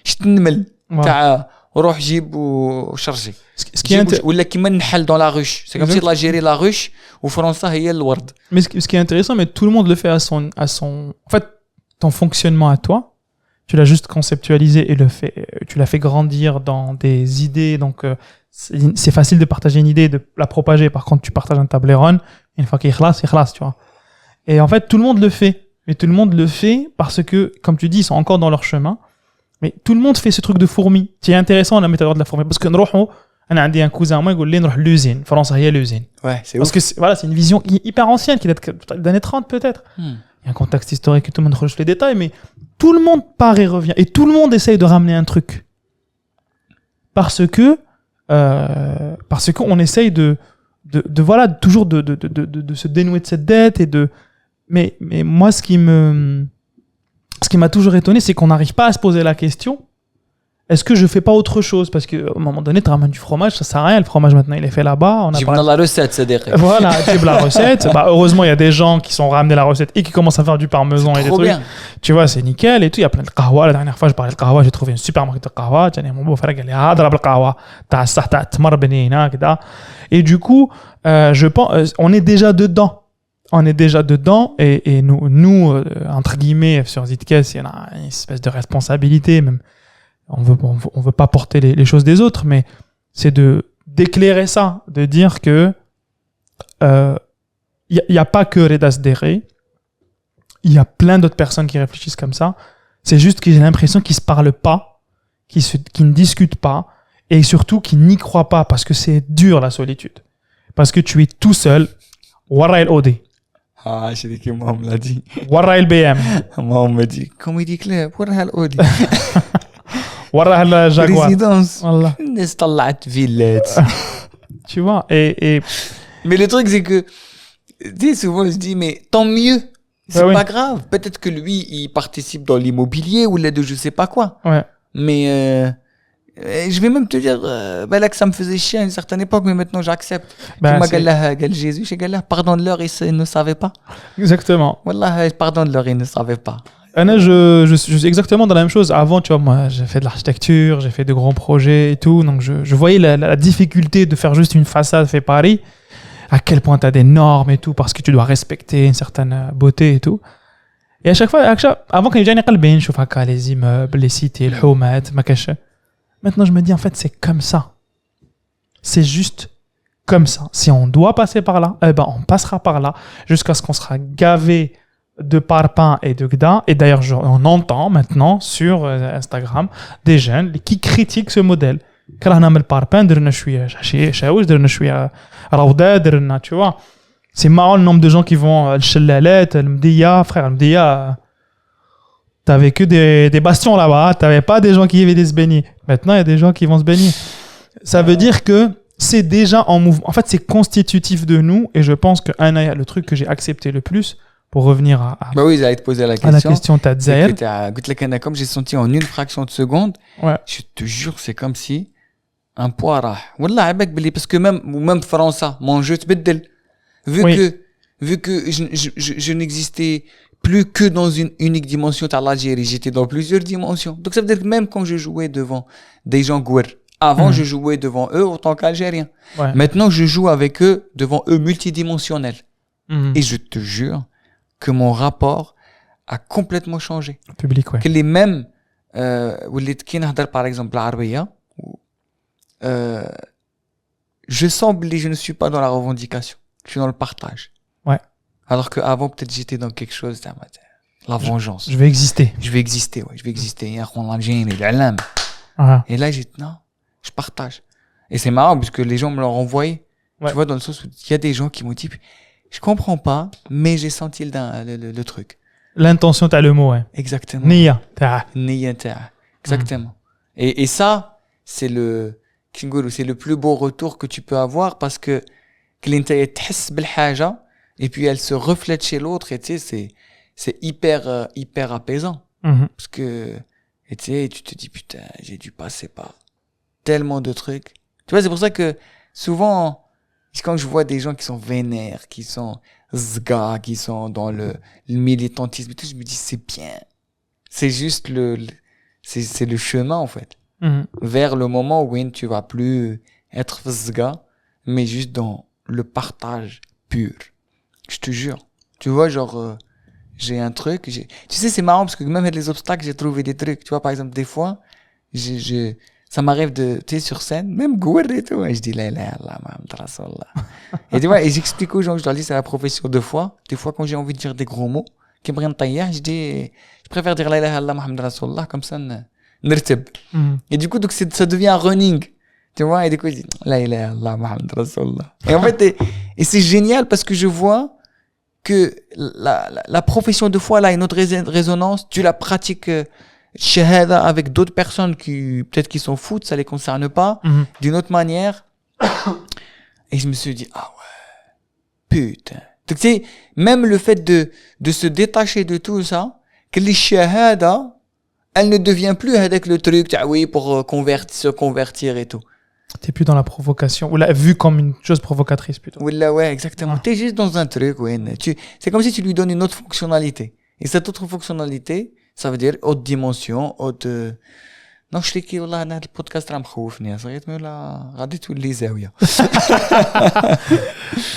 B: je t'nmel تاع روح جيب وشرجي.
C: Ce qui est
B: ولا كيما النحل dans la ruche. C'est comme si l'Algérie la ruche ou France هي الورد.
C: Mais ce qui est intéressant, mais tout le monde le fait à son en fait ton fonctionnement à toi. Tu l'as juste conceptualisé et tu l'as fait grandir dans des idées. Donc, c'est facile de partager une idée, de la propager. Par contre, tu partages un tableron, une fois qu'il classe, tu vois. Et en fait, tout le monde le fait. Mais tout le monde le fait parce que, comme tu dis, ils sont encore dans leur chemin. Mais tout le monde fait ce truc de fourmi. C'est intéressant, la méthode de la fourmi. Parce que nous, on a un cousin, moi, il dit, l'usine. France, il y a l'usine.
B: Ouais, c'est
C: parce
B: ouf.
C: que voilà, c'est une vision hyper ancienne, qui date des années 30 peut-être. Il y a un contexte historique et tout le monde recherche les détails, mais tout le monde part et revient. Et tout le monde essaye de ramener un truc. Parce qu'on essaye de voilà, toujours de se dénouer de cette dette et mais moi, ce qui m'a toujours étonné, c'est qu'on n'arrive pas à se poser la question. Est-ce que je fais pas autre chose? Parce qu'à un moment donné, tu ramènes du fromage, ça sert à rien. Le fromage, maintenant, il est fait là-bas. On a
B: J'ai la recette, c'est derrière.
C: Voilà, tu la recette. Bah, heureusement, il y a des gens qui sont ramenés la recette et qui commencent à faire du parmesan et des trucs.
B: Bien.
C: Tu vois, c'est nickel et tout. Il y a plein de kahwa. La dernière fois, je parlais de kahwa, j'ai trouvé une super marque de kahwa. Mon beau-frère, il a dit, kahwa. T'as tmar benina, etc. Et du coup, je pense, on est déjà dedans. On est déjà dedans et nous entre guillemets, sur Zitkes, il y a une espèce de responsabilité, même. On veut pas porter les choses des autres, mais c'est d'éclairer ça, de dire que y a pas que Reda Sderé, il y a plein d'autres personnes qui réfléchissent comme ça. C'est juste que j'ai l'impression qu'ils se parlent pas, qu'ils ne discutent pas, et surtout qu'ils n'y croient pas, parce que c'est dur la solitude, parce que tu es tout seul. Warra el Odi.
B: Ah, j'ai dit que moi on me l'a dit.
C: Warra el BM.
B: Moi on me dit, comment il dit Claire, Warra el Odi.
C: Warra el Jaguar.
B: Résidence.
C: Voilà.
B: Nestallat Villette.
C: Tu vois, et
B: mais le truc c'est que, tu sais, souvent je dis, mais tant mieux. C'est
C: oui.
B: pas grave. Peut-être que lui, il participe dans l'immobilier ou l'aide de je sais pas quoi.
C: Ouais.
B: Mais Et je vais même te dire, là que ça me faisait chier à une certaine époque, mais maintenant j'accepte.
C: Bah,
B: Comme
C: c'est-
B: قال Jésus, pardonne-leur, ils ne savaient pas.
C: Exactement.
B: Wallah, pardonne-leur, ils ne savaient pas.
C: Anna, je suis exactement dans la même chose. Avant, tu vois, moi, j'ai fait de l'architecture, j'ai fait de grands projets et tout. Donc, je voyais la difficulté de faire juste une façade fait Paris. À quel point tu as des normes et tout, parce que tu dois respecter une certaine beauté et tout. Et à chaque fois, avant, quand j'ai قلبين نشوف هكا les immeubles, les cités, le حومات, ما كاش. Maintenant, je me dis, en fait, c'est comme ça. C'est juste comme ça. Si on doit passer par là, eh ben, on passera par là jusqu'à ce qu'on sera gavé de parpaings et de gda. Et d'ailleurs, on entend maintenant sur Instagram des jeunes qui critiquent ce modèle. كرهنا من الباربان درنا شويه شاوش درنا شويه روضه درنا tu vois. C'est marrant le nombre de gens qui vont الشلالات المديه frère المديه. T'avais que des bastions là-bas, t'avais pas des gens qui avaient des se baigner. Maintenant, il y a des gens qui vont se baigner. Ça veut dire que c'est déjà en mouvement. En fait, c'est constitutif de nous. Et je pense que le truc que j'ai accepté le plus, pour revenir
B: Bah oui, j'allais te poser la
C: à la
B: question.
C: question Tadzaïr.
B: Comme j'ai senti en une fraction de seconde,
C: Ouais.
B: je te jure, c'est comme si un poids rah. Wallah, عباك بلي parce que même France, mon jeu تبدل. Vu
C: Oui.
B: que je n'existais plus que dans une unique dimension de l'Algérie, j'étais dans plusieurs dimensions. Donc ça veut dire que même quand je jouais devant des gens gouer, avant je jouais devant eux en tant qu'Algérien.
C: Ouais.
B: Maintenant je joue avec eux devant eux multidimensionnels.
C: Mhm.
B: Et je te jure que mon rapport a complètement changé.
C: Public, ouais.
B: Que les mêmes وليت كي نهضر par exemple العربية je sens que je ne suis pas dans la revendication, je suis dans le partage.
C: Ouais.
B: Alors que avant peut-être j'étais dans quelque chose la vengeance.
C: Je vais exister.
B: Je vais exister, ouais, je vais exister.
C: Ah.
B: Et là non, je partage. Et c'est marrant parce que les gens me l'ont renvoyé.
C: Ouais.
B: Tu vois, dans le sens où il y a des gens qui m'ont dit je comprends pas, mais j'ai senti le truc.
C: L'intention, t'as le mot, ouais.
B: Exactement.
C: Nia. t'as-
B: Exactement. Et ça, c'est le plus beau retour que tu peux avoir parce que et puis elle se reflète chez l'autre et tu sais, c'est hyper apaisant.
C: Mhm.
B: Parce que, et tu sais, tu te dis putain, j'ai dû passer par tellement de trucs. Tu vois, c'est pour ça que souvent, quand je vois des gens qui sont vénères, qui sont zga, qui sont dans le militantisme et tout, je me dis c'est bien. C'est juste c'est le chemin en fait.
C: Mhm.
B: Vers le moment où tu vas plus être zga, mais juste dans le partage pur. Je te jure. Tu vois, genre, j'ai un truc, tu sais, c'est marrant parce que même avec les obstacles, j'ai trouvé des trucs. Tu vois, par exemple, des fois, ça m'arrive de, tu sais, sur scène, même Gouer et tout, et je dis, la ilaha illallah, Muhammad Rasulullah. Et tu vois, et j'explique aux gens que je leur dis, c'est la profession de foi. Des fois, quand j'ai envie de dire des gros mots, qui me prennent taillard, je dis, je préfère dire la ilaha illallah, Muhammad Rasulullah, comme ça, nirtib.
C: Mhm.
B: Et du coup, donc ça devient un running. Tu vois, et du coup, je dis, la ilaha illallah, Muhammad Rasulullah. Et en fait, et c'est génial parce que je vois que la profession de foi, là, a une autre résonance. Tu la pratiques, shahada, avec d'autres personnes qui, peut-être qui s'en foutent, ça les concerne pas,
C: Mhm.
B: d'une autre manière. Et je me suis dit, ah ouais, putain. Donc, tu sais, même le fait de se détacher de tout ça, que les shahada, elle ne devient plus avec le truc, oui, pour se convertir et tout.
C: T'es plus dans la provocation, ou la vue comme une chose provocatrice plutôt.
B: Oui, là, ouais, exactement. T'es juste dans un truc, ouais. C'est comme si tu lui donnes une autre fonctionnalité. Et cette autre fonctionnalité, ça veut dire haute dimension, haute... Non, je sais que والله أنا البودكاست راه مخوفني صغيت ولا غادي تولي زاوية.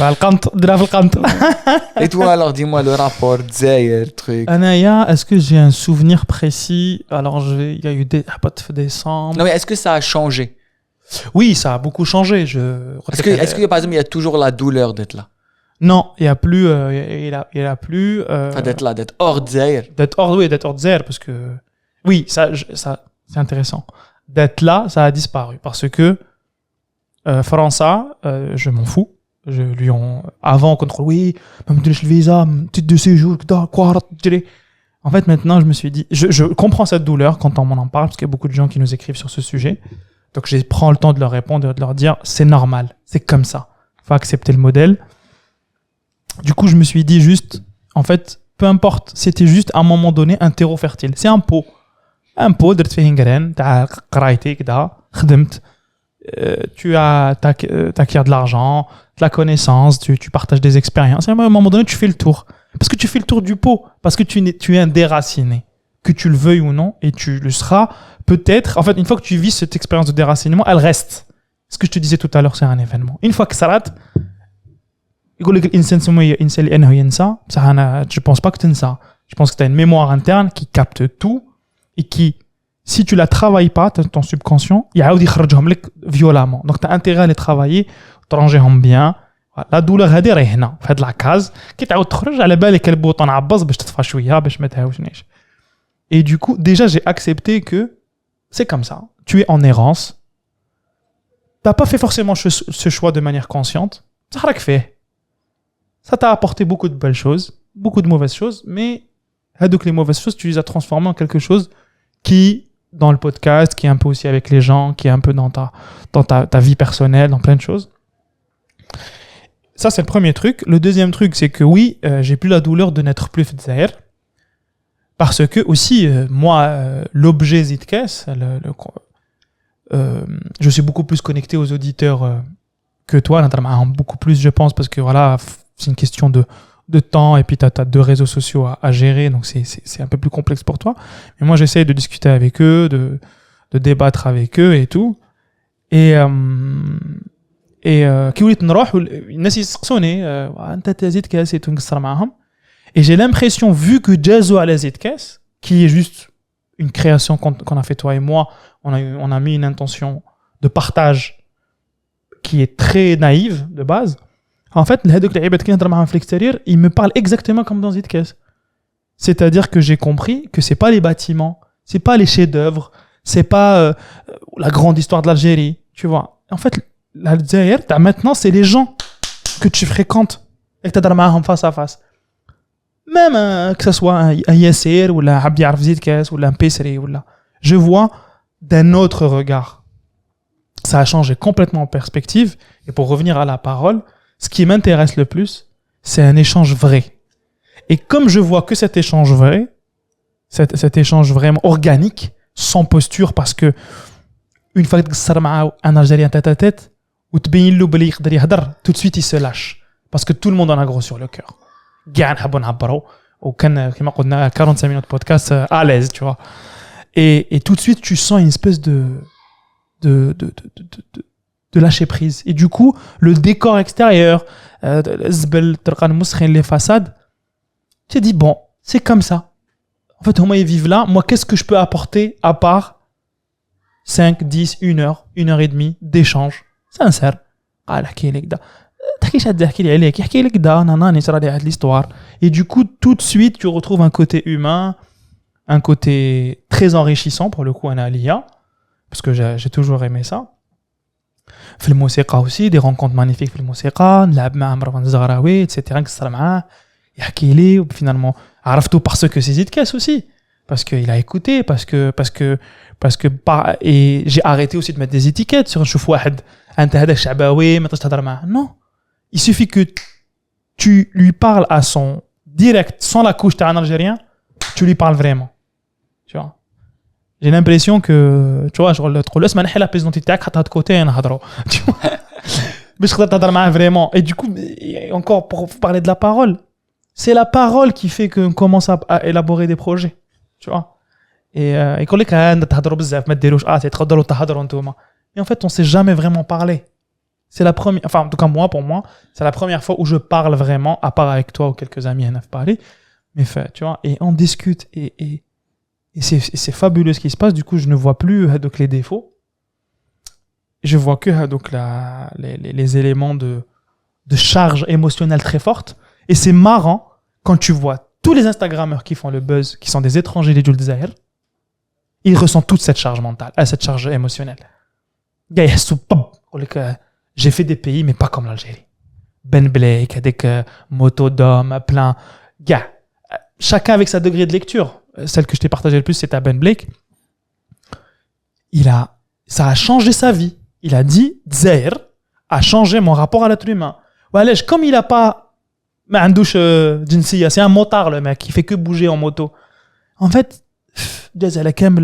C: القنط درا في القنط.
B: Et toi alors, dis-moi le rapport Dzaïr, truc.
C: Anaya, est-ce que j'ai un souvenir précis? Alors, il y a eu des décembre.
B: Non mais est-ce que ça a changé?
C: Oui, ça a beaucoup changé.
B: Est-ce que par exemple il y a toujours la douleur d'être là?
C: Non, il y a plus. Il y a plus.
B: Enfin, d'être là, d'être hors Dzaïr.
C: D'être hors Zer, parce que oui, ça c'est intéressant. D'être là, ça a disparu parce que França, je m'en fous. Je lui avant contrôle, oui, même de le visa, titre de séjour, quoi. En fait, maintenant, je me suis dit, je comprends cette douleur quand on m'en parle parce qu'il y a beaucoup de gens qui nous écrivent sur ce sujet. Donc, je prends le temps de leur répondre et de leur dire, c'est normal, c'est comme ça. Faut accepter le modèle. Du coup, je me suis dit juste, en fait, peu importe, c'était juste à un moment donné un terreau fertile. C'est un pot. Un pot, درت فيه graine, تاع قرايتي كذا, خدمت, tu t'acquiers de l'argent, de la connaissance, tu partages des expériences. Et à un moment donné, tu fais le tour. Parce que tu fais le tour du pot. Parce que tu es un déraciné. Que tu le veuilles ou non, et tu le seras peut-être. En fait, une fois que tu vis cette expérience de déracinement, elle reste. Ce que je te disais tout à l'heure, c'est un événement. Une fois que ça rate, je pense pas que tu ça. Je pense que tu as une mémoire interne qui capte tout et qui, si tu la travailles pas, ton subconscient, il y a violemment. Donc tu as intérêt à les travailler, tranger bien. La douleur هذه راهي هنا في هذه la case كي تعاود تخرج على بالك البوطون عبص باش تطفى شويه باش ما تهاوشنيش. Et du coup, déjà j'ai accepté que c'est comme ça. Tu es en errance. T'as pas fait forcément ce choix de manière consciente. Ça t'a apporté beaucoup de belles choses, beaucoup de mauvaises choses, mais donc les mauvaises choses, tu les as transformées en quelque chose qui, dans le podcast, qui est un peu aussi avec les gens, qui est un peu dans ta vie personnelle, dans plein de choses. Ça, c'est le premier truc. Le deuxième truc, c'est que oui, j'ai plus la douleur de n'être plus Fdzaïr. Parce que aussi, moi, l'objet Zidkes, je suis beaucoup plus connecté aux auditeurs que toi, beaucoup plus, je pense, parce que voilà, c'est une question de temps, et puis tu as 2 réseaux sociaux à gérer, donc c'est un peu plus complexe pour toi. Mais moi, j'essaye de discuter avec eux, de débattre avec eux et tout. Et كي وليت نروح الناس يسقسوني انت تزيد كاس ونقصر معاهم. Et j'ai l'impression, vu que Jazzo à la Zidkes, qui est juste une création qu'on a fait toi et moi, on a mis une intention de partage qui est très naïve de base. En fait, il me parle exactement comme dans Zidkes. C'est-à-dire que j'ai compris que c'est pas les bâtiments, c'est pas les chefs-d'œuvre, c'est pas la grande histoire de l'Algérie, tu vois. En fait, l'Algérie, maintenant, c'est les gens que tu fréquentes et que tu as face à face. Même que ce soit un Yasser ou un Abdi Arf Zidkes ou un Pesri, je vois d'un autre regard. Ça a changé complètement en perspective. Et pour revenir à la parole, ce qui m'intéresse le plus, c'est un échange vrai. Et comme je vois que cet échange vrai, cet échange vraiment organique, sans posture, parce que une fois que tu as un Algérien tête à tête, ou tu tout de suite il se lâche. Parce que tout le monde en a gros sur le cœur. وكان كما قلنا 45 minutes de podcast à l'aise, tu vois. Et tout de suite tu sens une espèce de lâcher prise. Et du coup, le décor extérieur, les façades, tu te dis bon, c'est comme ça. En fait, ils vivent là. Moi, qu'est-ce que je peux apporter à part 5, 10, 1 heure, 1 heure et demie d'échange sincère. Et du coup, tout de suite, tu retrouves un côté humain, un côté très enrichissant pour le coup, en Alia, parce que j'ai toujours aimé ça. في الموسيقى aussi, des rencontres magnifiques في الموسيقى, نلعب مع مروان الزغراوي, etc. نقصر معاه, يحكي لي, وفinalement, عرفته parce que c'est Zidkes aussi. Parce qu'il a écouté, parce que et j'ai arrêté aussi de mettre des étiquettes sur نشوف واحد انت هذاك شعباوي ما تهضر معاه. Non, il suffit que tu lui parles à son direct, sans la couche t'es un Algérien, tu lui parles vraiment. Tu vois. J'ai l'impression que tu vois genre l'autre laisse ما la pièce d'identité تاعك حطها de côté نهضروا. Tu vois. باش تقدر تهضر معاه vraiment. Et du coup, encore pour parler de la parole, c'est la parole qui fait qu'on commence à élaborer des projets. Tu vois. Et يقول لك انت تهضروا بزاف ما ديروش تقدروا تهضروا نتوما. Et en fait, on s'est jamais vraiment parlé. C'est la première, enfin en tout cas pour moi, c'est la première fois où je parle vraiment, à part avec toi ou quelques amis à Paris. Mais fait, tu vois, et on discute et c'est fabuleux ce qui se passe. Du coup, je ne vois plus donc les défauts. Je vois que donc les éléments de charge émotionnelle très forte. Et c'est marrant quand tu vois tous les Instagrammeurs qui font le buzz, qui sont des étrangers des Jules Zahir, ils ressentent toute cette charge mentale, cette charge émotionnelle. J'ai fait des pays, mais pas comme l'Algérie. Ben Blake, avec moto d'homme, plein. Gars, chacun avec sa degré de lecture. Celle que je t'ai partagée le plus, c'est à Ben Blake. Ça a changé sa vie. Il a dit, Zahir a changé mon rapport à l'être humain. Comme il n'a pas, c'est un motard le mec, il fait que bouger en moto. En fait, جاز على كامل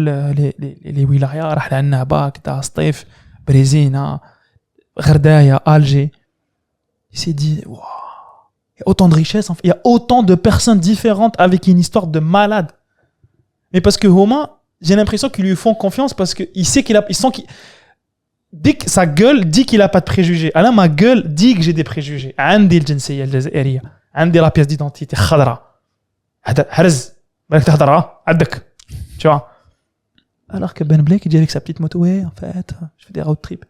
C: لي ولاية راح لعنابة كدا سطيف بريزينا غردايا الجي il s'est dit wow, il y a autant de richesse il y a autant de personnes différentes avec une histoire de malade mais parce que Homa j'ai l'impression qu'ils lui font confiance parce que il sait il sent qu'il dès que sa gueule dit qu'il a pas de préjugés alors ma gueule dit que j'ai des préjugés عندي الجنسية الجزائرية عندي la pièce d'identité خضراء هذا هرز بالك تهضر عندك tu vois alors que Ben Blake il dit avec sa petite moto ouais en fait je fais des road trips.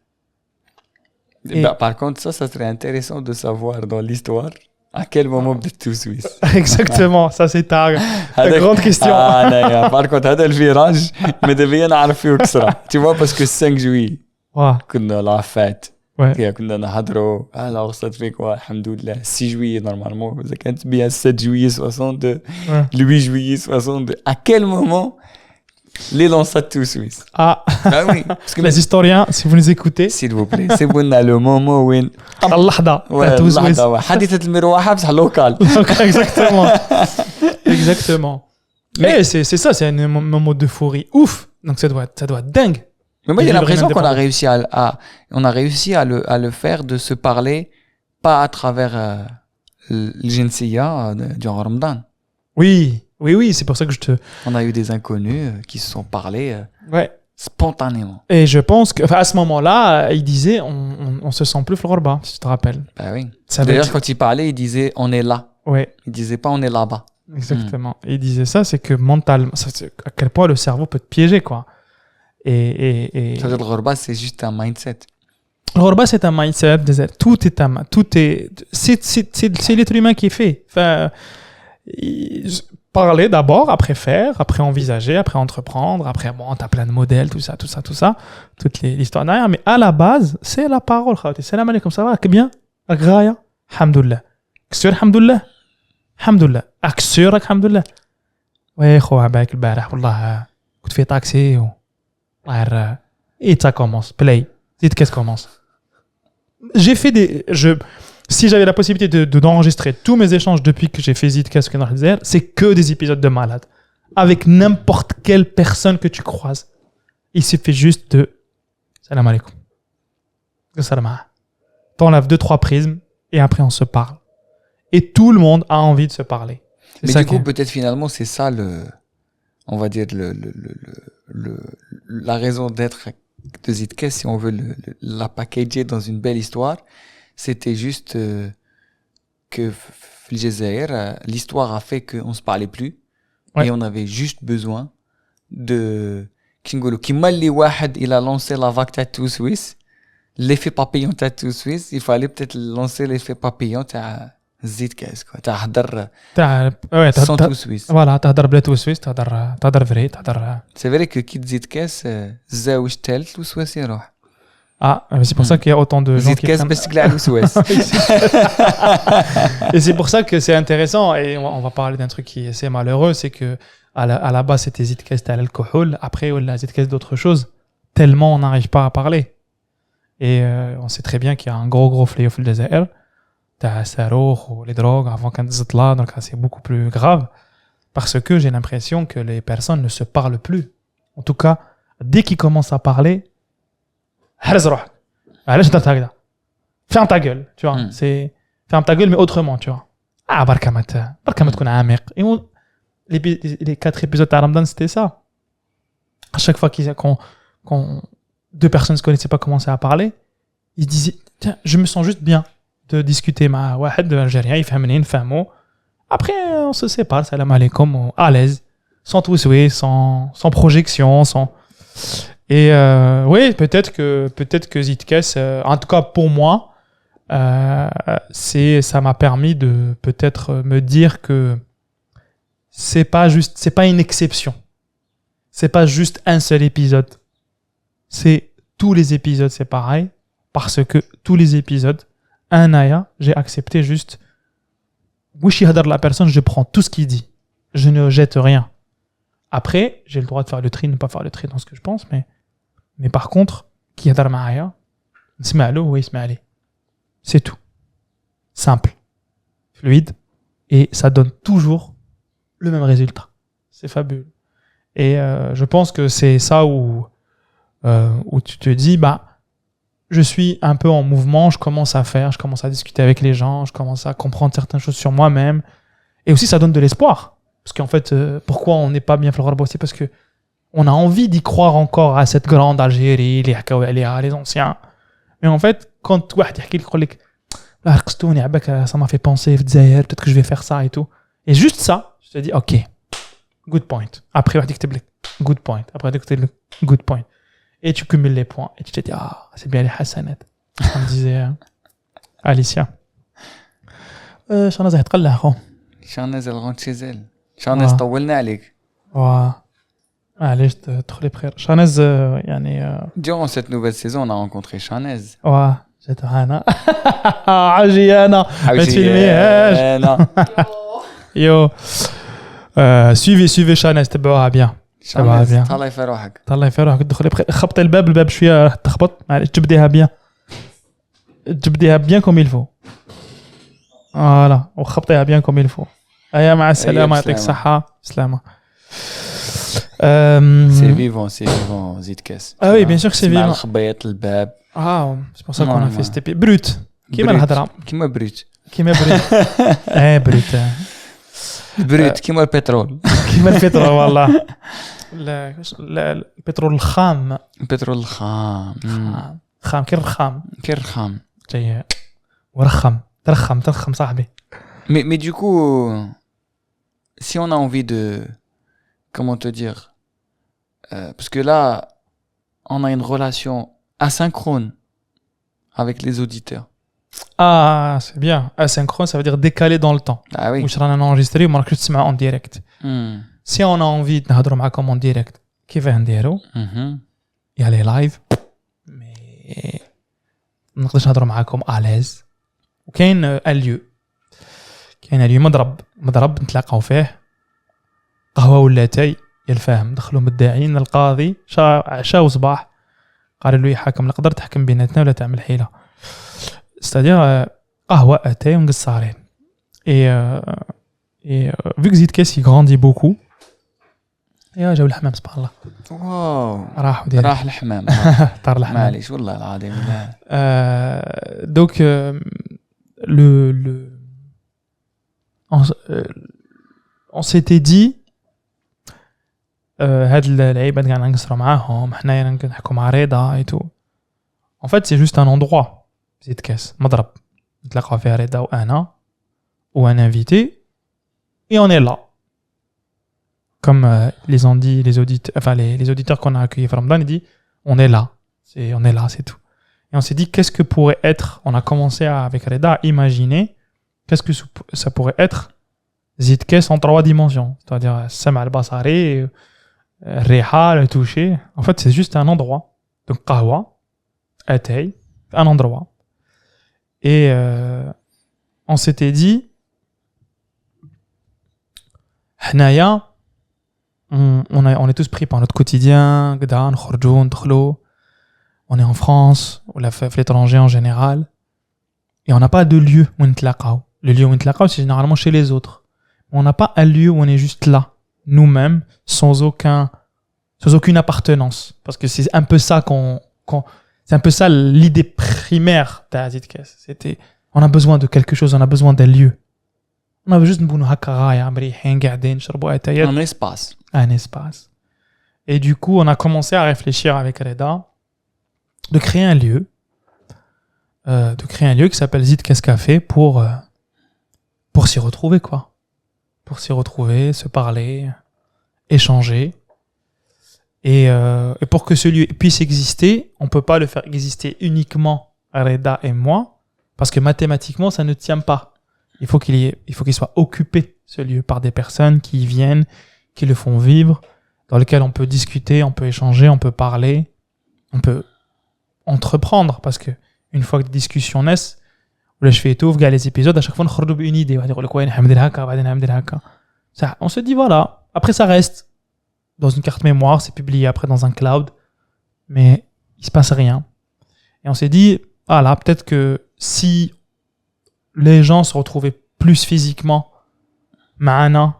C: Et...
B: Bah, par contre, ça serait intéressant de savoir dans l'histoire à quel moment vous êtes tous suisses.
C: Exactement, ça c'est ta grande question.
B: Par contre, هذا الفيراج ماذا بيا نعرف فيه كسرة. Tu vois, parce que 5 juillet, كنا لا فات. كنا نحضروا على وصلت فيك الحمد لله 6 juillet normalement. إذا كانت بيا 7 juillet 62, le 8 juillet 62. À quel moment les lanceurs tous suisses?
C: Ah
B: oui. Parce que
C: les historiens, si vous nous écoutez,
B: s'il vous plaît, c'est bon le moment où
C: اللحظة tous suisses.
B: حادثة المروحة بصح local.
C: Exactement. Exactement. Mais c'est ça, c'est un moment d'euphorie ouf. Donc ça doit être dingue.
B: Mais moi j'ai l'impression qu'on a réussi à le faire de se parler pas à travers l'Jinsiya durant Ramadan.
C: Oui, c'est pour ça que
B: on a eu des inconnus qui se sont parlés spontanément.
C: Et je pense que à ce moment-là, il disait on se sent plus Florba, si tu te rappelles.
B: Bah oui. D'ailleurs quand il parlait, il disait on est là.
C: Ouais.
B: Il disait pas on est là-bas.
C: Exactement. Et il disait ça, c'est que mentalement, à quel point le cerveau peut te piéger quoi. Et
B: ça veut dire le Ghorba, c'est juste un mindset.
C: Le Ghorba, c'est un mindset, c'est l'être humain qui est fait. Enfin, parler d'abord, après faire, après envisager, après entreprendre, après bon, t'as plein de modèles, tout ça, toute l'histoire derrière. Mais à la base, c'est la parole. Salam alaikum, ça va, que bien? Agraya, hamdoullah. Ksur, hamdoullah. Hamdoullah. Aksur, hamdoullah. Ouais, khoa, avec le barah, wallah, كنت في taxi. Et ça commence. Play. Dites qu'est-ce commence. J'ai fait si j'avais la possibilité d'enregistrer tous mes échanges depuis que j'ai fait Zidkast c'est que des épisodes de malade. Avec n'importe quelle personne que tu croises. Il suffit juste de Salam alaikum. Salam. T'enlèves 2-3 prismes et après on se parle. Et tout le monde a envie de se parler.
B: Mais du coup, peut-être finalement, c'est ça on va dire la raison d'être de Zidkast, si on veut la packager dans une belle histoire, c'était juste que l'histoire a fait qu'on se parlait plus et on avait juste besoin de il a lancé la vague Tattoo Suisse, l'effet papillon Tattoo Suisse, il fallait peut-être lancer l'effet papillon Zidkast quoi تهدر sans tout suisse
C: voilà تهدر بلا تو سويس تهدر فري تهدر
B: c'est vrai que كي Zidkast زاوج ثالث وسويس يروح
C: mais c'est pour ça qu'il y a autant de gens qui
B: Zidkast بس تقلع له سويس
C: et c'est pour ça que c'est intéressant et on va parler d'un truc qui est assez malheureux c'est que à la base c'était Zidkast à l'alcool après ou la Zidkast d'autres choses tellement on n'arrive pas à parler et on sait très bien qu'il y a un gros fléau في الجزائر تاع الصاروخ ou les drogues avant quand là donc c'est beaucoup plus grave parce que j'ai l'impression que les personnes ne se parlent plus en tout cas dès qu'ils commencent à parler هرز روحك علاش درت هكذا ferme ta gueule tu vois c'est ferme ta gueule mais autrement tu vois بركه ما تكون عميق et les 4 épisodes de Ramadan c'était ça à chaque fois quand 2 personnes se connaissaient pas commençaient à parler ils disaient tiens je me sens juste bien de discuter مع واحد algérien يفهمني نفهمو après on se sépare salam alaikum à l'aise sans tout souhait sans projection sans et oui peut-être que Zidkast en tout cas pour moi ça m'a permis de peut-être me dire que c'est pas une exception c'est pas juste un seul épisode c'est tous les épisodes c'est pareil parce que tous les épisodes un aya, j'ai accepté juste Wishi hadar la personne, je prends tout ce qu'il dit. Je ne jette rien. Après, j'ai le droit de faire le tri, ne pas faire le tri dans ce que je pense, mais par contre, qui hadar ma'aya, n'sma'lo ou isma'ali. C'est tout. Simple. Fluide. Et ça donne toujours le même résultat. C'est fabuleux. Et je pense que c'est ça où tu te dis, bah, je suis un peu en mouvement, je commence à faire, je commence à discuter avec les gens, je commence à comprendre certaines choses sur moi-même. Et aussi, ça donne de l'espoir. Parce qu'en fait, pourquoi on n'est pas bien fait le aussi? Parce que on a envie d'y croire encore à cette grande Algérie, les anciens. Mais en fait, quand واحد يحكي لك يقول لك لا رقصتوني عباك ça m'a fait penser في الجزائر, peut-être que je vais faire ça et tout. Et juste ça, je te dis OK. Good point. Après واحد يكتب لك good point. Après واحد يكتب لك good point. Et tu cumules les points et tu te dis ah, c'est bien les hasanat. Comme disait Alicia. شنازة تقلع خو.
B: شانز الغون تشيزل شانز طولنا عليك.
C: معليش تدخلي بخير. شانز يعني
B: Durant cette nouvelle saison, on a rencontré Chanez.
C: جات معانا عجيانة ما تفيلميهاش. يو suivez شانز تبعوها بيان.
B: شانز طلع في روحك.
C: طلع في روحك تدخلي بخير. خبطي الباب شوية راح تخبط. معليش جبديها بيان كوم يلفو. فوالا وخبطيها بيان كوم يلفو. ايا مع السلامة يعطيك الصحة. سلامة.
B: C'est vivant, Zidkes.
C: Ah oui, bien sûr que c'est vivant.
B: الخبيات الباب.
C: C'est pour ça qu'on a fait cet épisode. Brut. كيما الهضرة.
B: كيما بريت.
C: بريت.
B: بريت كيما البترول.
C: كيما البترول والله. البترول الخام.
B: البترول الخام.
C: خام كير الرخام. جاي ورخم. ترخم صاحبي.
B: Mais du coup, si on a envie de, comment te dire, parce que là, on a une relation asynchrone avec les auditeurs.
C: Ah, c'est bien. Asynchrone, ça veut dire décalé dans le temps.
B: Ah oui.
C: Où je رانا enregistré, ما راكش تسمع en direct. Si on a envie de نهضروا معكم en direct, كيفاه نديروا؟ Il y a les lives, mais ما نقدرش نهضروا معكم à l'aise. وكاين un lieu. كاين اليوم مضرب نتلاقاو فيه قهوه ولا تاي يا الفاهم. دخلوا مداعين القاضي عشاء وصباح قالوا له يحاكم نقدر تحكم بيناتنا ولا تعمل حيله. c'est-à-dire قهوه اتاي ومقصارين. et vu que Zidkes il grandit beaucoup يا جاو الحمام سبحان الله.
B: واو
C: راح
B: الحمام.
C: طار الحمام
B: معليش والله العظيم.
C: donc on s'était dit هاد اللعيبه قاعد نقصروا معاهم حنايا نحكوا مع رضا ايتو. en fait c'est juste un endroit Zidkes مضرب نتلاقاو فيه رضا وانا ou un invité et on est là comme les ont dit les auditeurs, enfin les auditeurs qu'on a accueillis Ramadan, ils disent on est là c'est tout. Et on s'est dit qu'est-ce que pourrait être, on a commencé avec Reda à imaginer qu'est-ce que ça pourrait être Zidkes en 3 dimensions, c'est-à-dire Sama al-Basari, Reha, le toucher. En fait, c'est juste un endroit. Donc, Qahwa, Atay, un endroit. Et on s'était dit, Hnaya, on est tous pris par notre quotidien, Gdan, Khorjoun, Tkhlo. On est en France, ou l'étranger en général. Et on n'a pas de lieu où on tlaqaw. Le lieu où on tlaqaw, c'est généralement chez les autres. On n'a pas un lieu où on est juste là, nous-mêmes, sans aucune appartenance. Parce que c'est un peu ça c'est un peu ça l'idée primaire d'Azidkes. C'était, on a besoin de quelque chose, on a besoin d'un lieu. On a juste un
B: espace.
C: Un espace. Et du coup, on a commencé à réfléchir avec Reda de créer un lieu qui s'appelle Zidkes Café pour s'y retrouver, quoi. Pour s'y retrouver, se parler, échanger. Et pour que ce lieu puisse exister, on ne peut pas le faire exister uniquement Reda et moi, parce que mathématiquement, ça ne tient pas. Il faut qu'il soit occupé, ce lieu, par des personnes qui y viennent, qui le font vivre, dans lesquelles on peut discuter, on peut échanger, on peut parler, on peut entreprendre, parce que une fois que des discussions naissent, je fais tout, les épisodes, à chaque fois, on a une idée. On se dit, voilà. Après, ça reste dans une carte mémoire, c'est publié après dans un cloud, mais il se passe rien. Et on s'est dit, voilà, peut-être que si les gens se retrouvaient plus physiquement, ma'ana,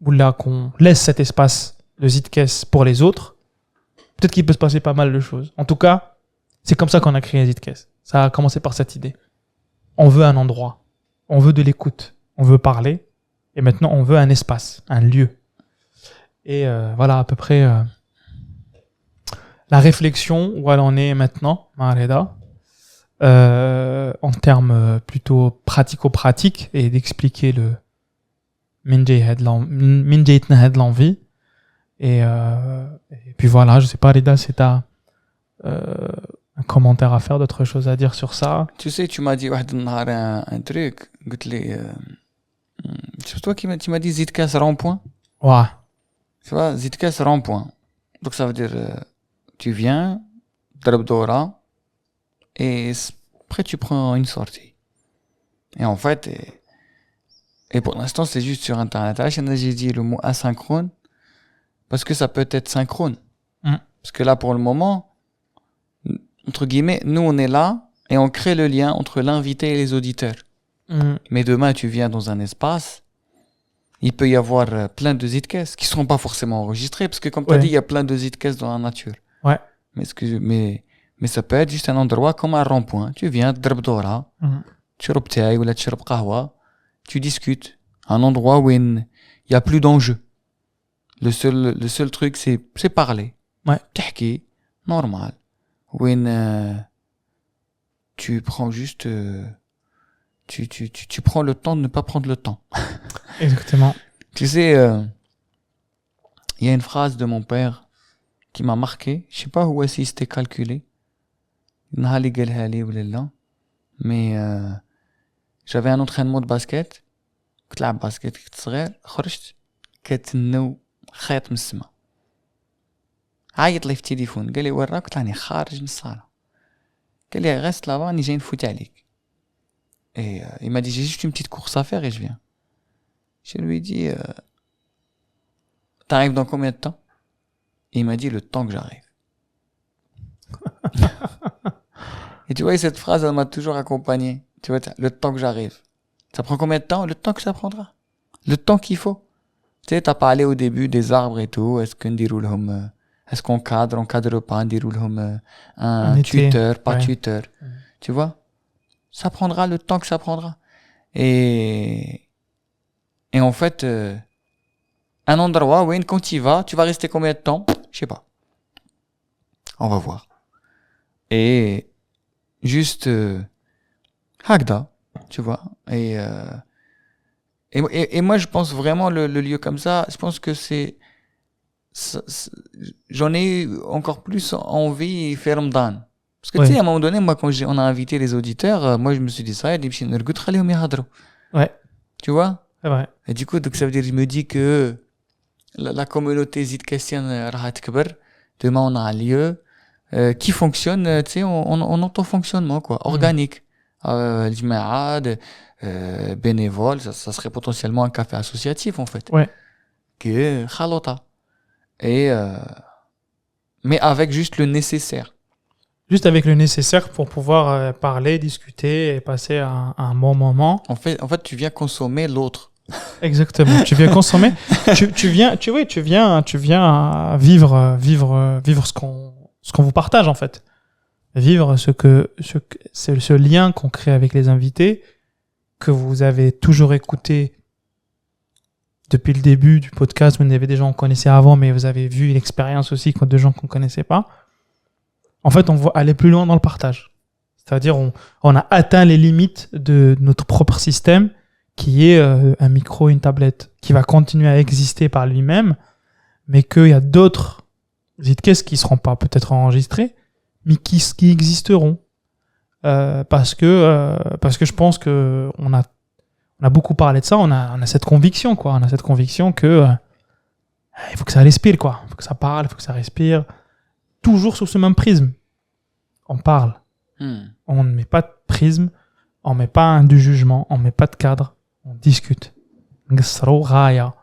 C: ou là, qu'on laisse cet espace le Zitcast pour les autres, peut-être qu'il peut se passer pas mal de choses. En tout cas, c'est comme ça qu'on a créé Zitcast. Ça a commencé par cette idée. On veut un endroit, on veut de l'écoute, on veut parler, et maintenant on veut un espace, un lieu. Et voilà à peu près la réflexion où elle en est maintenant, Mareda, en termes plutôt pratico-pratiques, et d'expliquer le min jaytna had l'envie. Et puis voilà, je sais pas, Reda, si t'as un commentaire à faire, d'autres choses à dire sur ça.
B: Tu sais, tu m'as dit un truc, c'est toi qui tu m'as dit Zitcast rond-point.
C: Ouais.
B: Tu vois, Zitcast rond-point. Donc ça veut dire, tu viens, Drabdora, et après tu prends une sortie. Et en fait, et pour l'instant, c'est juste sur Internet. Là, j'ai dit le mot asynchrone, parce que ça peut être synchrone. Parce que là, pour le moment, entre guillemets, nous, on est là, et on crée le lien entre l'invité et les auditeurs. Mais demain, tu viens dans un espace, il peut y avoir plein de Zitcasts qui ne seront pas forcément enregistrés, parce que comme tu as dit, il y a plein de Zitcasts dans la nature.
C: Ouais.
B: Mais ça peut être juste un endroit comme un rond-point. Tu viens, Drabdora, تشرب تاي ولا تشرب قهوة, tu discutes. Un endroit où il n'y a plus d'enjeu. Le seul truc, c'est parler.
C: Ouais.
B: تحكي, normal. Où tu prends juste... Tu prends le temps de ne pas prendre le temps.
C: Exactement.
B: Tu sais, il y a une phrase de mon père qui m'a marqué. Je sais pas où est-ce qu'il s'était calculé. Mais j'avais un entraînement de basket. كنت لعب باسكت كنت صغير, خرجت كتنو خيط من السما. عيط لي في التليفون قال لي وين راك؟ قلت له راني خارج من الصاله. قال لي غست لافا راني جاي نفوت عليك. Et il m'a dit, j'ai juste une petite course à faire et je viens. Je lui ai dit, t'arrives dans combien de temps? Et il m'a dit, le temps que j'arrive. Et tu vois, cette phrase, elle m'a toujours accompagné. Tu vois, le temps que j'arrive. Ça prend combien de temps? Le temps que ça prendra. Le temps qu'il faut. Tu sais, t'as parlé au début des arbres et tout. Est-ce qu'on cadre, on cadre pas, on dit un tuteur, pas tuteur. Tu vois? Ça prendra le temps que ça prendra. Et en fait, un endroit où quand tu vas rester combien de temps? Je sais pas. On va voir. Et juste Hagda, tu vois. Et moi, je pense vraiment le lieu comme ça, je pense que j'en ai encore plus envie de faire Ramadan. Parce que tu sais, à un moment donné, moi, quand on a invité les auditeurs, moi, je me suis dit ça,
C: ouais.
B: Tu vois?
C: C'est vrai.
B: Et du coup, donc, ça veut dire, je me dis que la communauté zitcastienne demain, on a un lieu qui fonctionne, tu sais, en auto-fonctionnement, quoi, organique. Bénévole, ça serait potentiellement un café associatif, en fait.
C: Ouais.
B: Que Khalota. Mais avec juste le nécessaire.
C: Juste avec le nécessaire pour pouvoir parler, discuter et passer un bon moment.
B: En fait, tu viens consommer l'autre.
C: Exactement. Tu viens consommer. tu viens vivre ce qu'on vous partage, en fait. Vivre ce lien qu'on crée avec les invités, que vous avez toujours écouté depuis le début du podcast. Vous avez des gens qu'on connaissait avant, mais vous avez vu l'expérience aussi de gens qu'on connaissait pas. En fait, on va aller plus loin dans le partage. C'est-à-dire, on a atteint les limites de notre propre système, qui est un micro, une tablette, qui va continuer à exister par lui-même, mais qu'il y a d'autres Zitcasts qui ne seront pas peut-être enregistrés, mais qui existeront. Parce que je pense qu'on a beaucoup parlé de ça, on a cette conviction, quoi. On a cette conviction que il faut que ça respire, quoi. Il faut que ça parle, il faut que ça respire. Toujours sur ce même prisme. On parle. On ne met pas de prisme, on ne met pas du jugement, on ne met pas de cadre, on discute. نقصروا غاية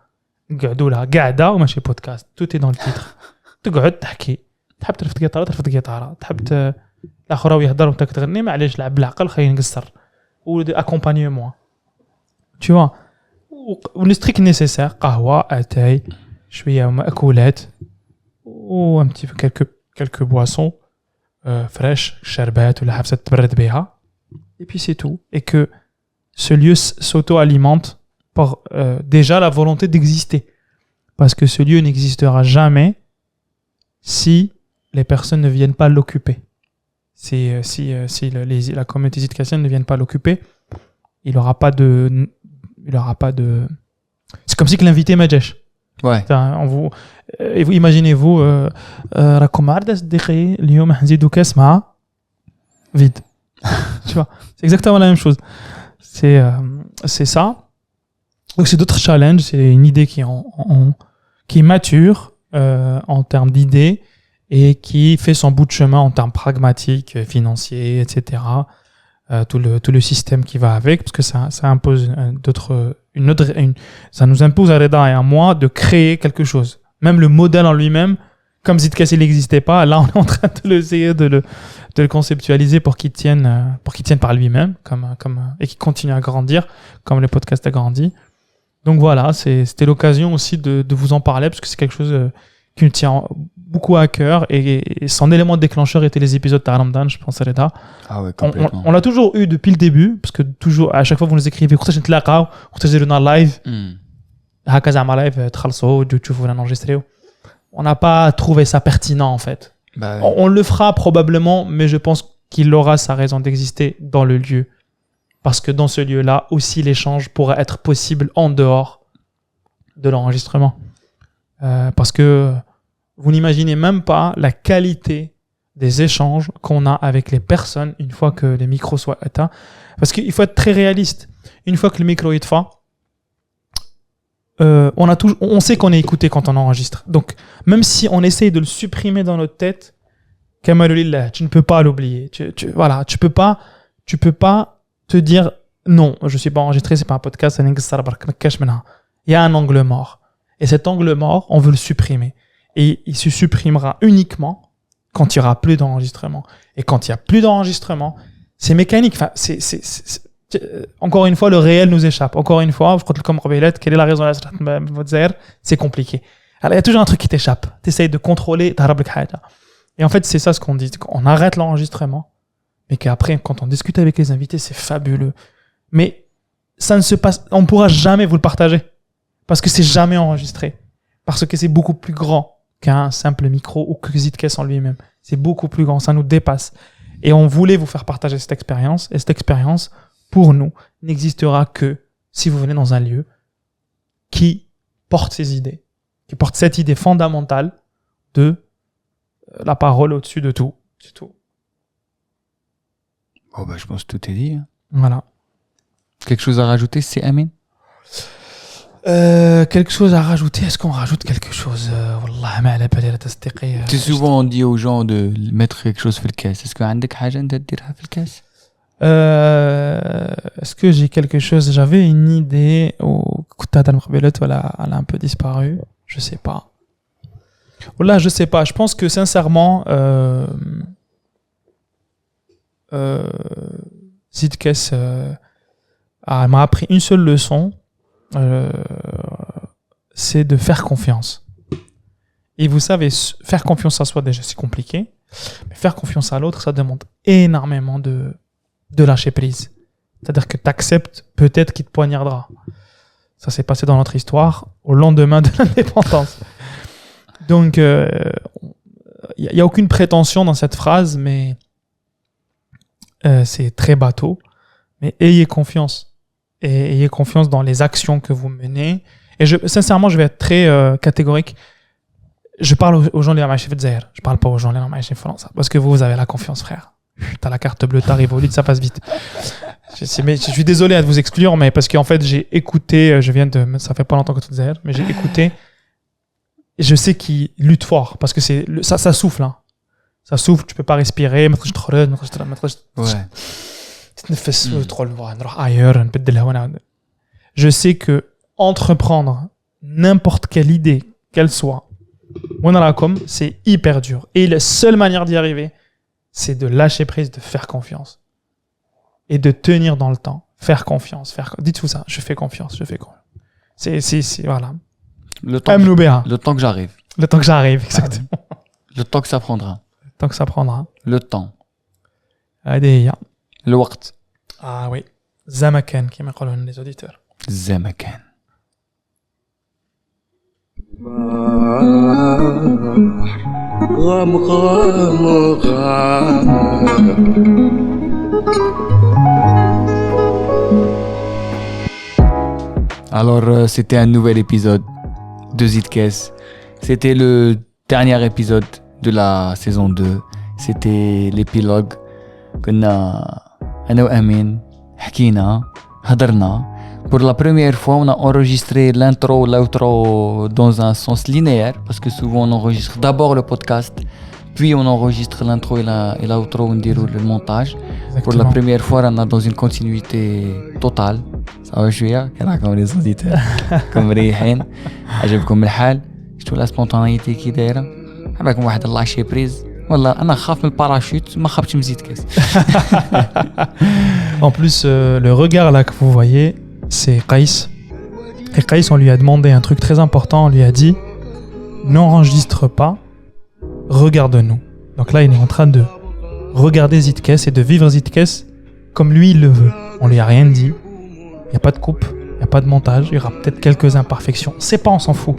C: نقعدوا لها قاعدة وماشي بودكاست. Tout est dans le titre. تقعد تحكي. تحب ترفد قيطارة ترفد قيطارة. تحب الآخر يهضر وأنت تغني معليش لعب بالعقل خلينا نقصر. Ou accompagne-moi. Tu vois. Le strict nécessaire. قهوة, أتاي, شويه مأكولات و un petit peu quelques boissons fraîches, شربات ولا حفصة تبرد بها. Et puis c'est tout. Et que ce lieu s'auto-alimente par déjà la volonté d'exister. Parce que ce lieu n'existera jamais si les personnes ne viennent pas l'occuper. Si la communauté zidkassienne ne vienne pas l'occuper, il aura pas de... C'est comme si que l'invité Majesh.
B: Ouais.
C: Et vous imaginez-vous راكم عرض صديقي اليوم حنزيدو كاس مع vide. Tu vois, c'est exactement la même chose. C'est ça. Donc c'est d'autres challenges, c'est une idée qui est mature en termes d'idées et qui fait son bout de chemin en termes pragmatiques, financiers, etc. Tout le système qui va avec, parce que ça impose ça nous impose à Reda et à moi de créer quelque chose. Même le modèle en lui-même, comme Zidkas il n'existait pas, là on est en train de le conceptualiser pour qu'il tienne par lui-même, et qu'il continue à grandir, comme le podcast a grandi. Donc voilà, c'était l'occasion aussi de vous en parler, parce que c'est quelque chose qui me tient beaucoup à cœur, et son élément déclencheur était les épisodes de Ramadan, je pense, Reda.
B: Ah ouais, complètement.
C: On l'a toujours eu depuis le début, parce que toujours, à chaque fois vous nous écrivez, quand on live, on n'a pas trouvé ça pertinent en fait.
B: Bah,
C: On le fera probablement, mais je pense qu'il aura sa raison d'exister dans le lieu. Parce que dans ce lieu-là, aussi l'échange pourrait être possible en dehors de l'enregistrement. Parce que vous n'imaginez même pas la qualité des échanges qu'on a avec les personnes une fois que les micros soient éteints. Parce qu'il faut être très réaliste. Une fois que le micro est fait, on sait qu'on est écouté quand on enregistre. Donc, même si on essaye de le supprimer dans notre tête, Kamalulillah, tu ne peux pas l'oublier. Voilà, tu peux pas te dire non, je suis pas enregistré, c'est pas un podcast, il y a un angle mort. Et cet angle mort, on veut le supprimer. Et il se supprimera uniquement quand il n'y aura plus d'enregistrement. Et quand il n'y a plus d'enregistrement, c'est mécanique. Enfin, encore une fois, le réel nous échappe. Encore une fois, quelle est la raison? C'est compliqué. Alors, il y a toujours un truc qui t'échappe. Tu essayes de contrôler. Et en fait, c'est ça ce qu'on dit. On arrête l'enregistrement, mais qu'après, quand on discute avec les invités, c'est fabuleux. Mais ça ne se passe. On ne pourra jamais vous le partager. Parce que c'est jamais enregistré. Parce que c'est beaucoup plus grand qu'un simple micro ou que Zidkas en lui-même. C'est beaucoup plus grand. Ça nous dépasse. Et on voulait vous faire partager cette expérience. Et cette expérience, pour nous, n'existera que si vous venez dans un lieu qui porte ces idées, qui porte cette idée fondamentale de la parole au-dessus de tout. C'est tout.
B: Bon, bah, je pense que tout est dit. Hein.
C: Voilà.
B: Quelque chose à rajouter, c'est Amin?
C: Quelque chose à rajouter? Est-ce qu'on rajoute quelque chose? Wallah, ma ala bali tasdiqi.
B: C'est souvent on dit aux gens de mettre quelque chose في الكاس. Est-ce que عندك حاجة أنت تديرها في الكاس؟
C: Est-ce que j'ai quelque chose? J'avais une idée elle a un peu disparu. Je sais pas. Voilà, je sais pas. Je pense que sincèrement, Zidkas m'a appris une seule leçon. C'est de faire confiance. Et vous savez, faire confiance à soi déjà c'est compliqué, mais faire confiance à l'autre ça demande énormément de lâcher prise. C'est-à-dire que tu acceptes peut-être qu'il te poignardera. Ça s'est passé dans notre histoire au lendemain de l'indépendance. Donc il y a aucune prétention dans cette phrase, mais c'est très bateau. Mais ayez confiance. Et ayez confiance dans les actions que vous menez. Et sincèrement, je vais être très catégorique. Je parle aux gens de la chef de Zahir. Je parle pas aux gens de la chef de France. Parce que vous avez la confiance, frère. T'as la carte bleue, t'arrives au lit, ça passe vite. Mais je suis désolé de vous exclure, mais parce qu'en fait, j'ai écouté, ça fait pas longtemps que tu es Zahir, mais j'ai écouté. Et je sais qu'il lutte fort. Parce que ça souffle, hein. Ça souffle, tu peux pas respirer.
B: Ouais.
C: Je sais que entreprendre n'importe quelle idée qu'elle soit, c'est hyper dur. Et la seule manière d'y arriver, c'est de lâcher prise, de faire confiance. Et de tenir dans le temps. Faire confiance. Dites-vous ça, je fais confiance. Voilà.
B: Le temps,
C: امنوا بها
B: le temps que j'arrive.
C: le temps que j'arrive exactement
B: Le temps que ça prendra.
C: le temps que ça prendra
B: Le temps.
C: هذه هي
B: الوقت.
C: oui زمكان كما يقولون les auditeurs
B: الزمكان.
A: غام غام غام
B: Alors, c'était un nouvel épisode de Zidkes. C'était le dernier épisode de la saison 2. C'était l'épilogue. كنا أنا وأمين حكينا هضرنا. Pour la première fois, on a enregistré l'intro, l'outro dans un sens linéaire parce que souvent on enregistre d'abord le podcast, puis on enregistre l'intro et l'outro, on déroule le montage. Pour la première fois, on est dans une continuité totale. Ça va شوية كراكم les auditeurs كم مريحين عجبكم الحال شفتوا لا سبونتانيتي كي دايرة عباكم واحد اللاشي بريز والله أنا خاف من الباراشوت ما خافتش من زيدكاس.
C: En plus, le regard là que vous voyez, c'est Qaïs. Et Qaïs, on lui a demandé un truc très important. On lui a dit n'enregistre pas, regarde-nous. Donc là, il est en train de regarder Zidkes et de vivre Zidkes comme lui il le veut. On lui a rien dit. Il n'y a pas de coupe, il n'y a pas de montage. Il y aura peut-être quelques imperfections. C'est pas, on s'en fout.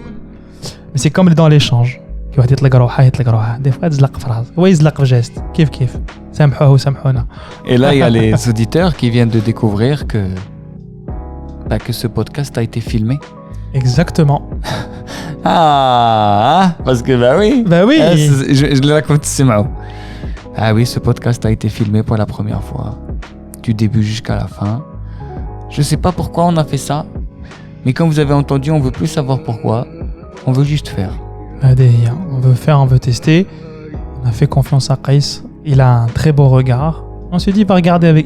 C: Mais c'est comme dans l'échange. كي واحد يطلق روحه يطلق روحه دي فوا تزلق في راسه هو يزلق في جيست كيف سامحوه وسامحونا.
B: Et là, il y a les auditeurs qui viennent de découvrir que ce podcast a été filmé.
C: Exactement.
B: Parce que bah oui.
C: Bah oui.
B: Je le raconte سمعوا. Ah oui, ce podcast a été filmé pour la première fois, du début jusqu'à la fin. Je sais pas pourquoi on a fait ça, mais comme vous avez entendu, on veut plus savoir pourquoi. On veut juste faire.
C: On veut faire, on veut tester. On a fait confiance à Qaïs. Il a un très beau regard. On s'est dit,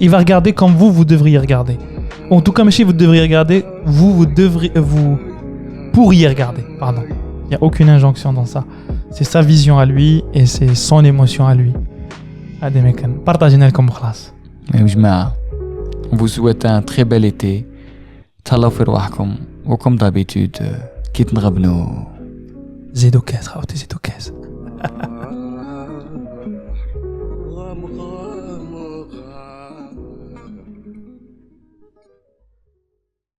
C: il va regarder comme vous devriez regarder. En tout cas, monsieur, vous devriez regarder. Vous pourriez regarder. Pardon. Il n'y a aucune injonction dans ça. C'est sa vision à lui et c'est son émotion à lui. Partagez-nous comme classe.
B: On vous souhaite un très bel été. تهلاو في رواحكم وكم d'habitude كي تنغبنوا
C: زيدو كاس خاوتي زيدو كاس
A: غام غام